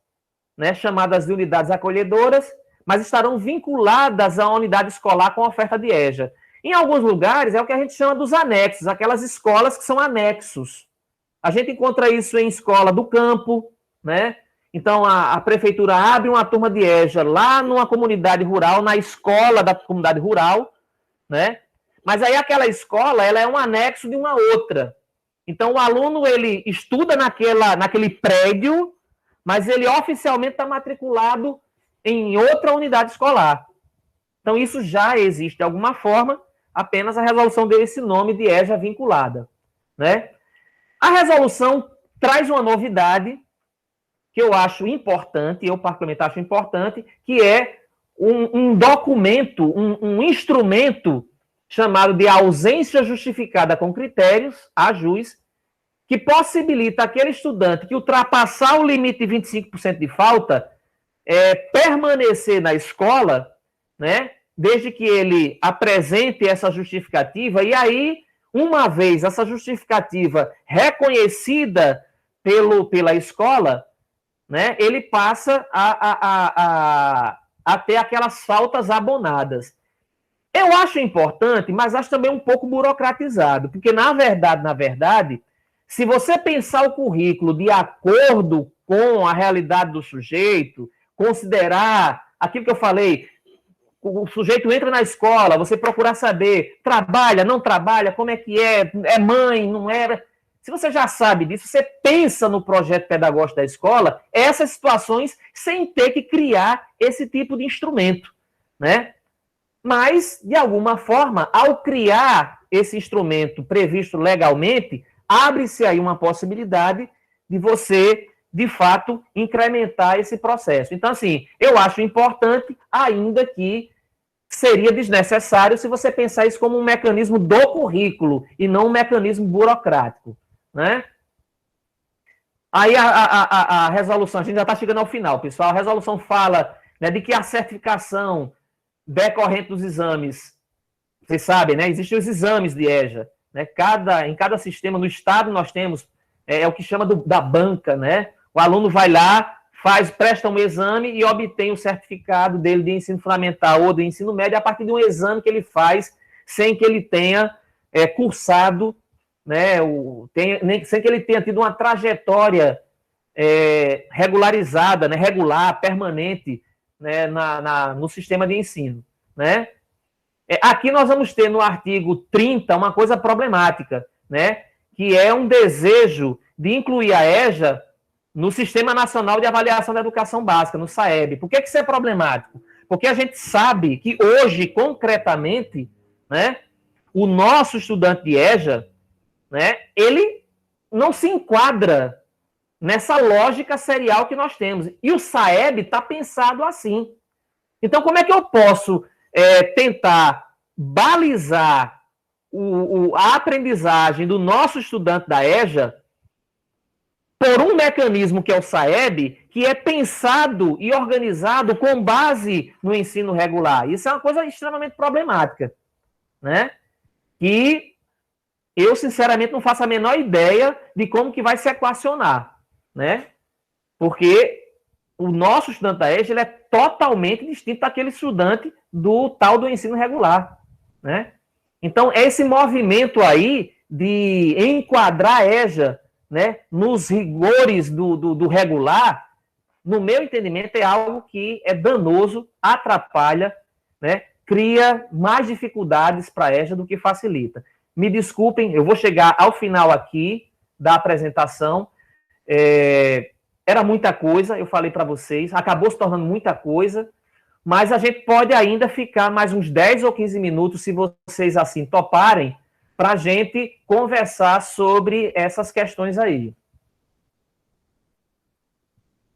né, chamadas de unidades acolhedoras, mas estarão vinculadas à unidade escolar com oferta de EJA. Em alguns lugares, é o que a gente chama dos anexos, aquelas escolas que são anexos. A gente encontra isso em escola do campo, né? Então, a prefeitura abre uma turma de EJA lá numa comunidade rural, na escola da comunidade rural, né? Mas aí aquela escola, ela é um anexo de uma outra. Então, o aluno, ele estuda naquele prédio, mas ele oficialmente está matriculado em outra unidade escolar. Então, isso já existe de alguma forma, apenas a resolução deu esse nome de EJA vinculada, né? A resolução traz uma novidade que eu acho importante, eu particularmente acho importante, que é um documento, um instrumento chamado de ausência justificada com critérios, AJUS, que possibilita aquele estudante que ultrapassar o limite de 25% de falta permanecer na escola, né, desde que ele apresente essa justificativa, e aí, uma vez essa justificativa reconhecida pela escola, né, ele passa a ter aquelas faltas abonadas. Eu acho importante, mas acho também um pouco burocratizado, porque, na verdade, se você pensar o currículo de acordo com a realidade do sujeito, considerar aquilo que eu falei, o sujeito entra na escola, você procurar saber, trabalha, não trabalha, como é que é mãe, não é... Se você já sabe disso, você pensa no projeto pedagógico da escola, essas situações, sem ter que criar esse tipo de instrumento, né? Mas, de alguma forma, ao criar esse instrumento previsto legalmente, abre-se aí uma possibilidade de você, de fato, incrementar esse processo. Então, assim, eu acho importante, ainda que seria desnecessário se você pensar isso como um mecanismo do currículo e não um mecanismo burocrático, né? Aí a resolução, a gente já está chegando ao final, pessoal. A resolução fala, né, de que a certificação decorrente dos exames, vocês sabem, né? Existem os exames de EJA, né? Em cada sistema, no estado nós temos, o que chama da banca, né? O aluno vai lá, presta um exame e obtém o certificado dele de ensino fundamental ou de ensino médio a partir de um exame que ele faz sem que ele tenha cursado, né? Sem que ele tenha tido uma trajetória regularizada, né? Regular, permanente, né? No sistema de ensino, né? Aqui nós vamos ter no artigo 30 uma coisa problemática, né? Que é um desejo de incluir a EJA no Sistema Nacional de Avaliação da Educação Básica, no SAEB. Por que isso é problemático? Porque a gente sabe que hoje, concretamente, né, o nosso estudante de EJA, né, ele não se enquadra nessa lógica serial que nós temos. E o SAEB está pensado assim. Então, como é que eu posso tentar balizar a aprendizagem do nosso estudante da EJA por um mecanismo que é o SAEB, que é pensado e organizado com base no ensino regular? Isso é uma coisa extremamente problemática, né? E eu, sinceramente, não faço a menor ideia de como que vai se equacionar, né? Porque o nosso estudante da EJA, ele é totalmente distinto daquele estudante do ensino regular, né? Então, esse movimento aí de enquadrar a EJA, né, nos rigores do regular, no meu entendimento, é algo que é danoso, atrapalha, né, cria mais dificuldades para a EJA do que facilita. Me desculpem, eu vou chegar ao final aqui da apresentação. Era muita coisa, eu falei para vocês, acabou se tornando muita coisa, mas a gente pode ainda ficar mais uns 10 ou 15 minutos, se vocês assim toparem, para a gente conversar sobre essas questões aí.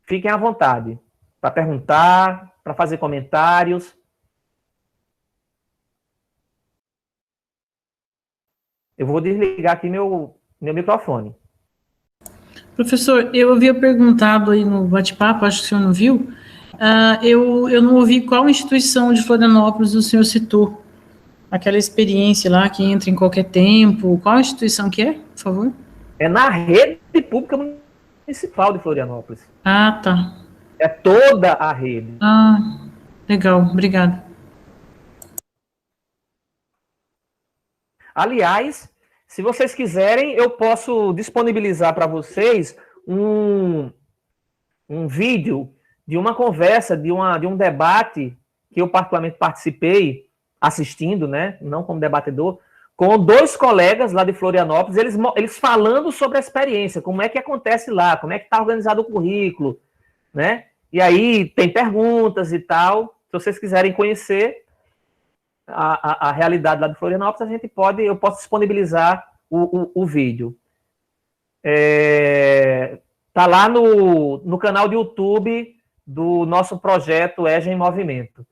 Fiquem à vontade para perguntar, para fazer comentários. Eu vou desligar aqui meu microfone. Professor, eu havia perguntado aí no bate-papo, acho que o senhor não viu, eu não ouvi qual instituição de Florianópolis o senhor citou. Aquela experiência lá que entra em qualquer tempo. Qual instituição que é, por favor? É na rede pública municipal de Florianópolis. Ah, tá. É toda a rede. Ah, legal, obrigado. Aliás, se vocês quiserem, eu posso disponibilizar para vocês um vídeo de uma conversa, de um debate que eu particularmente participei, assistindo, né, não como debatedor, com 2 colegas lá de Florianópolis, eles falando sobre a experiência, como é que acontece lá, como é que está organizado o currículo, né, e aí tem perguntas e tal, se vocês quiserem conhecer, a realidade lá de Florianópolis, eu posso disponibilizar o vídeo. Tá lá no canal do YouTube do nosso projeto EJA em Movimento.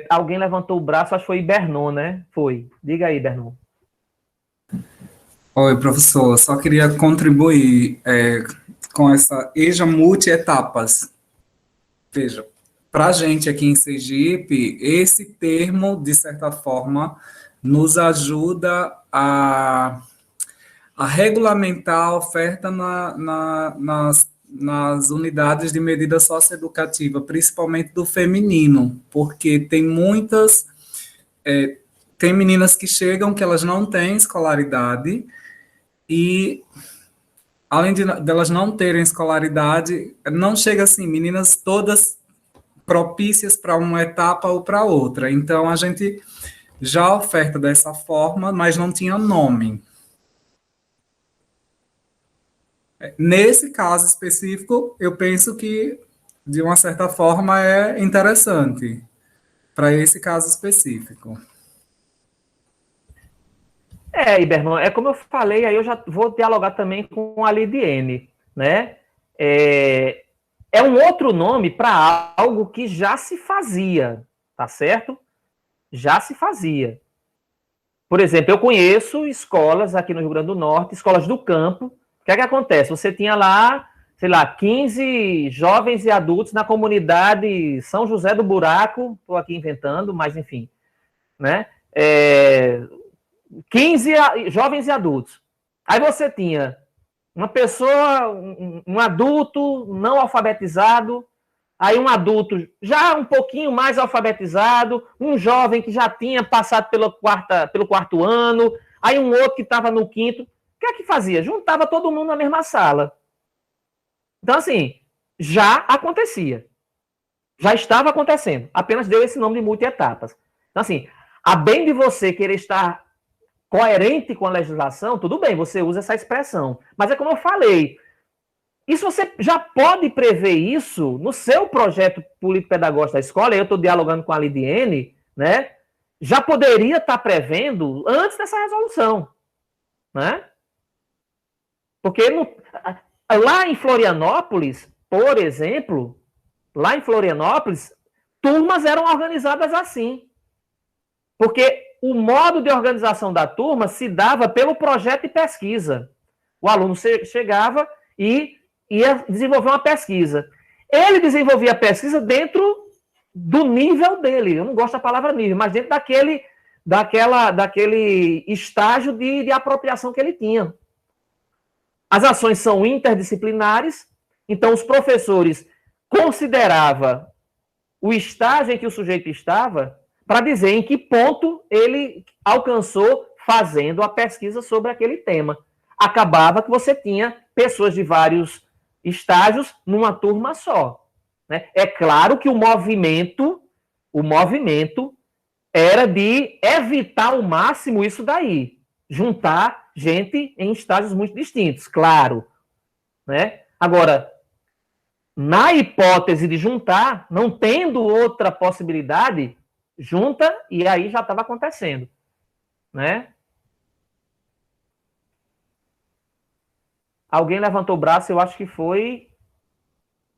Alguém levantou o braço, acho que foi Ibernon, né? Foi. Diga aí, Ibernon. Oi, professor. Só queria contribuir com essa EJA multi-etapas. Veja, para a gente aqui em Sergipe, esse termo, de certa forma, nos ajuda a regulamentar a oferta nas unidades de medida socioeducativa, principalmente do feminino, porque tem tem meninas que chegam que elas não têm escolaridade e, além delas não terem escolaridade, não chega assim, meninas todas propícias para uma etapa ou para outra. Então, a gente já oferta dessa forma, mas não tinha nome. Nesse caso específico, eu penso que, de uma certa forma, é interessante para esse caso específico. Ibernon, como eu falei, aí eu já vou dialogar também com a Lidiene, né? É um outro nome para algo que já se fazia, tá certo? Já se fazia. Por exemplo, eu conheço escolas aqui no Rio Grande do Norte, escolas do campo. O que é que acontece? Você tinha lá, sei lá, 15 jovens e adultos na comunidade São José do Buraco, estou aqui inventando, mas enfim, né? 15 jovens e adultos. Aí você tinha uma pessoa, um adulto não alfabetizado, aí um adulto já um pouquinho mais alfabetizado, um jovem que já tinha passado pelo quarto ano, aí um outro que estava no quinto. O que é que fazia? Juntava todo mundo na mesma sala. Então, assim, já acontecia. Já estava acontecendo. Apenas deu esse nome de multi-etapas. Então, assim, a bem de você querer estar coerente com a legislação, tudo bem, você usa essa expressão. Mas é como eu falei, isso você já pode prever isso no seu projeto político-pedagógico da escola, eu estou dialogando com a Lidiene, né? Já poderia estar prevendo antes dessa resolução, né? Porque lá em Florianópolis, por exemplo, turmas eram organizadas assim. Porque o modo de organização da turma se dava pelo projeto de pesquisa. O aluno chegava e ia desenvolver uma pesquisa. Ele desenvolvia a pesquisa dentro do nível dele. Eu não gosto da palavra nível, mas dentro daquele estágio de apropriação que ele tinha. As ações são interdisciplinares, então os professores consideravam o estágio em que o sujeito estava para dizer em que ponto ele alcançou fazendo a pesquisa sobre aquele tema. Acabava que você tinha pessoas de vários estágios numa turma só, né? É claro que o movimento era de evitar ao máximo isso daí, juntar gente em estágios muito distintos, claro, né? Agora, na hipótese de juntar, não tendo outra possibilidade, junta, e aí já estava acontecendo, né? Alguém levantou o braço, eu acho que foi...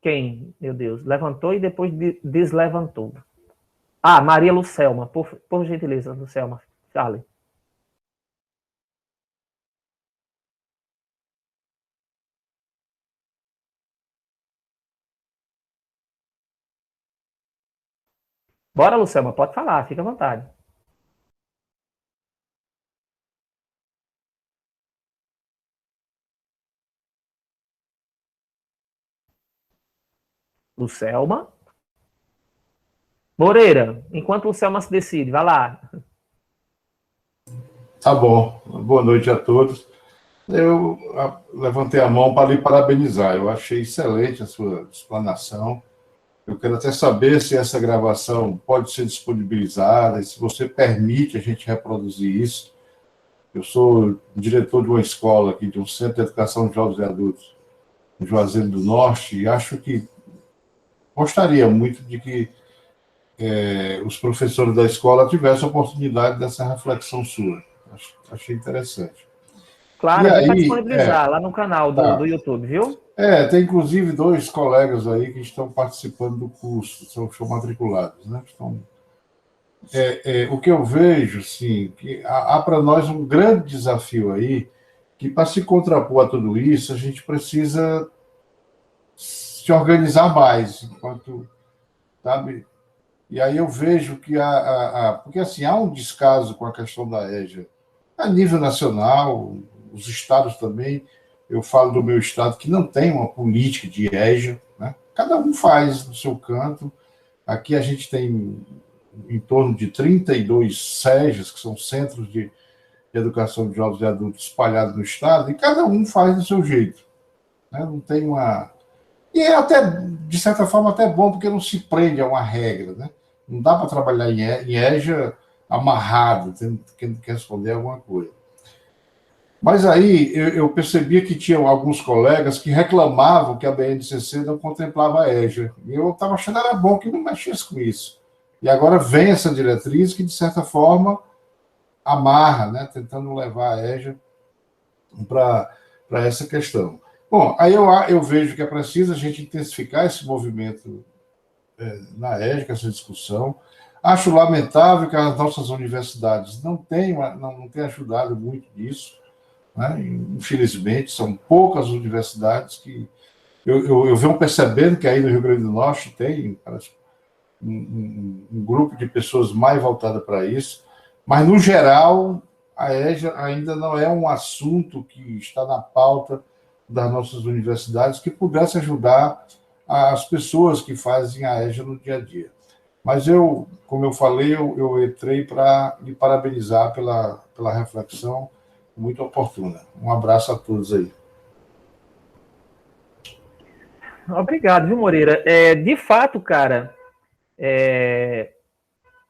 Quem? Meu Deus. Levantou e depois deslevantou. Ah, Maria Lucelma. Por gentileza, Lucelma. Charlie. Bora, Lucelma, pode falar, fica à vontade. Lucelma? Moreira, enquanto Lucelma se decide, vai lá. Tá bom. Boa noite a todos. Eu levantei a mão para lhe parabenizar. Eu achei excelente a sua explanação. Eu quero até saber se essa gravação pode ser disponibilizada e se você permite a gente reproduzir isso. Eu sou diretor de uma escola aqui, de um centro de educação de jovens e adultos, em Juazeiro do Norte, e acho que gostaria muito de que os professores da escola tivessem a oportunidade dessa reflexão sua. Achei interessante. Claro, E a gente vai aí, disponibilizar lá no canal do YouTube, viu? tem inclusive 2 colegas aí que estão participando do curso, são matriculados, né? O que eu vejo, sim, que há para nós um grande desafio aí, que para se contrapor a tudo isso, a gente precisa se organizar mais, enquanto, sabe? E aí eu vejo que porque assim, há um descaso com a questão da EJA a nível nacional, os estados também. Eu falo do meu estado que não tem uma política de EJA, né? Cada um faz no seu canto. Aqui a gente tem em torno de 32 SEJAs, que são Centros de Educação de Jovens e Adultos espalhados no estado, e cada um faz do seu jeito, né? Não tem uma... E é até, de certa forma, até bom, porque não se prende a uma regra, né? Não dá para trabalhar em EJA amarrado, tendo que responder alguma coisa. Mas aí eu percebia que tinham alguns colegas que reclamavam que a BNCC não contemplava a EJA. E eu estava achando que era bom que não mexesse com isso. E agora vem essa diretriz que, de certa forma, amarra, né? Tentando levar a EJA para essa questão. Bom, aí eu vejo que é preciso a gente intensificar esse movimento na EJA, essa discussão. Acho lamentável que as nossas universidades não tenham ajudado muito nisso, né? Infelizmente, são poucas universidades que... Eu venho percebendo que aí no Rio Grande do Norte tem um grupo de pessoas mais voltada para isso, mas, no geral, a EJA ainda não é um assunto que está na pauta das nossas universidades que pudesse ajudar as pessoas que fazem a EJA no dia a dia. Mas como eu falei, eu entrei para lhe parabenizar pela reflexão muito oportuna. Um abraço a todos aí. Obrigado, viu, Moreira? De fato, cara,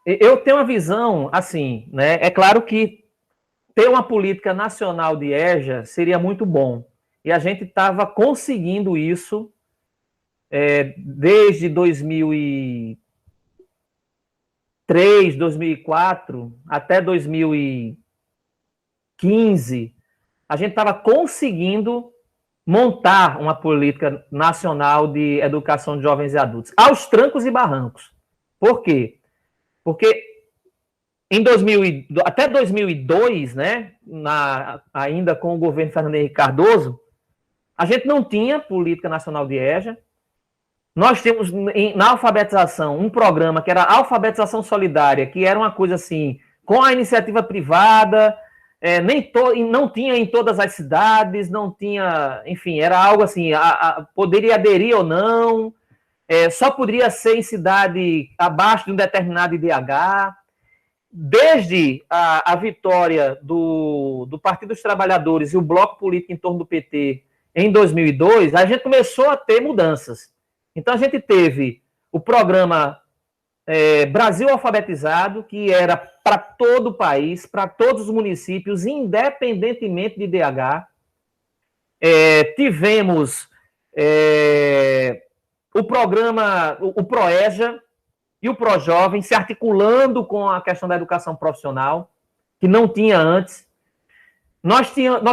eu tenho uma visão assim, né? É claro que ter uma política nacional de EJA seria muito bom. E a gente estava conseguindo isso desde 2003, 2004 até 2015. A gente estava conseguindo montar uma política nacional de educação de jovens e adultos, aos trancos e barrancos. Por quê? Porque até 2002, né, ainda com o governo Fernando Henrique Cardoso, a gente não tinha política nacional de EJA. Nós tínhamos na alfabetização um programa que era alfabetização solidária, que era uma coisa assim, com a iniciativa privada, não tinha em todas as cidades, não tinha, enfim, era algo assim, poderia aderir ou não, só poderia ser em cidade abaixo de um determinado IDH. Desde a vitória do Partido dos Trabalhadores e o Bloco Político em torno do PT em 2002, a gente começou a ter mudanças. Então, a gente teve o programa Brasil Alfabetizado, que era para todo o país, para todos os municípios, independentemente de IDH. Tivemos o programa, o ProEJA e o ProJovem se articulando com a questão da educação profissional, que não tinha antes. Nós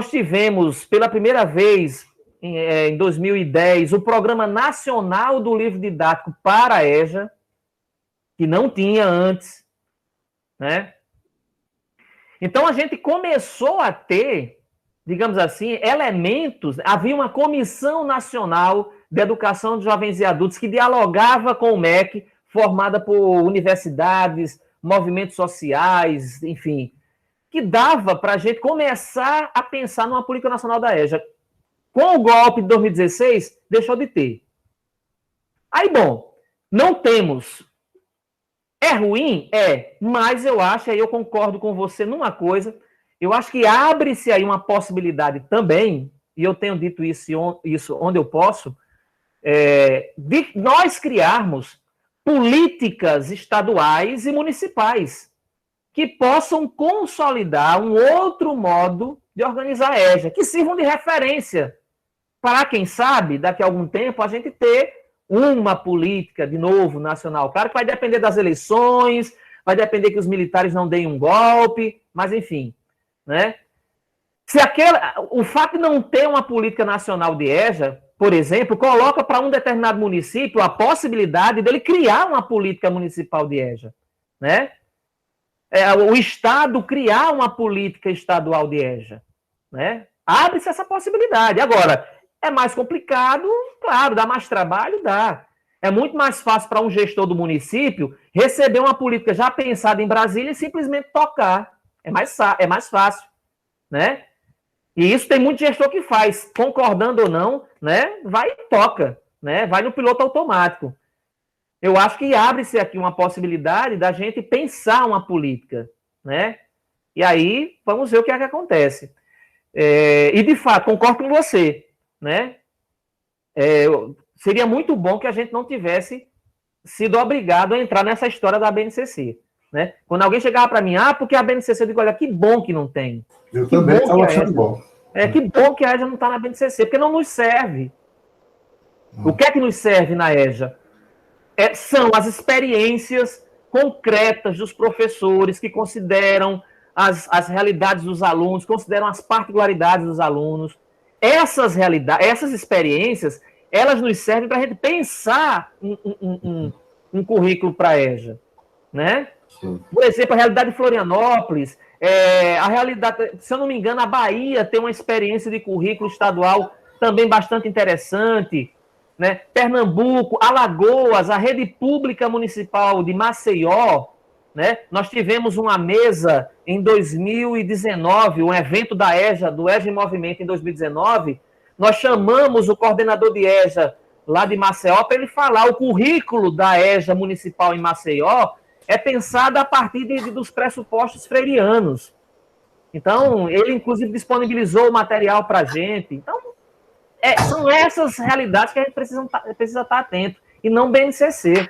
tivemos, pela primeira vez, em 2010, o Programa Nacional do Livro Didático para a EJA, que não tinha antes, né? Então, a gente começou a ter, digamos assim, elementos. Havia uma Comissão Nacional de Educação de Jovens e Adultos que dialogava com o MEC, formada por universidades, movimentos sociais, enfim, que dava para a gente começar a pensar numa política nacional da EJA. Com o golpe de 2016, deixou de ter. Aí, bom, não temos. É ruim? Mas eu acho, aí eu concordo com você numa coisa, eu acho que abre-se aí uma possibilidade também, e eu tenho dito isso onde eu posso, de nós criarmos políticas estaduais e municipais que possam consolidar um outro modo de organizar a EJA, que sirvam de referência para, quem sabe, daqui a algum tempo, a gente ter uma política, de novo, nacional. Claro que vai depender das eleições, vai depender que os militares não deem um golpe, mas enfim, né? O fato de não ter uma política nacional de EJA, por exemplo, coloca para um determinado município a possibilidade dele criar uma política municipal de EJA, né? O Estado criar uma política estadual de EJA, né? Abre-se essa possibilidade. Agora, é mais complicado, claro, dá mais trabalho, dá. É muito mais fácil para um gestor do município receber uma política já pensada em Brasília e simplesmente tocar. É mais fácil, né? E isso tem muito gestor que faz, concordando ou não, né? Vai e toca, né? Vai no piloto automático. Eu acho que abre-se aqui uma possibilidade da gente pensar uma política, né? E aí, vamos ver o que é que acontece. E, de fato, concordo com você, né? Seria muito bom que a gente não tivesse sido obrigado a entrar nessa história da BNCC, né? Quando alguém chegava para mim, porque a BNCC, eu digo, olha, que bom que não tem. Eu também estava achando bom. Que bom que a EJA não está na BNCC, porque não nos serve. O que é que nos serve na EJA? São as experiências concretas dos professores que consideram as realidades dos alunos, consideram as particularidades dos alunos. Essas experiências, elas nos servem para a gente pensar um currículo para a EJA, né? Sim. Por exemplo, a realidade de Florianópolis, a realidade, se eu não me engano, a Bahia tem uma experiência de currículo estadual também bastante interessante, né? Pernambuco, Alagoas, a rede pública municipal de Maceió, né? Nós tivemos uma mesa em 2019, um evento da EJA, do EJA em Movimento em 2019, nós chamamos o coordenador de EJA lá de Maceió para ele falar o currículo da EJA municipal em Maceió é pensado a partir dos pressupostos freirianos. Então, ele, inclusive, disponibilizou o material para a gente. Então, são essas realidades que a gente precisa estar atento, e não BNCC.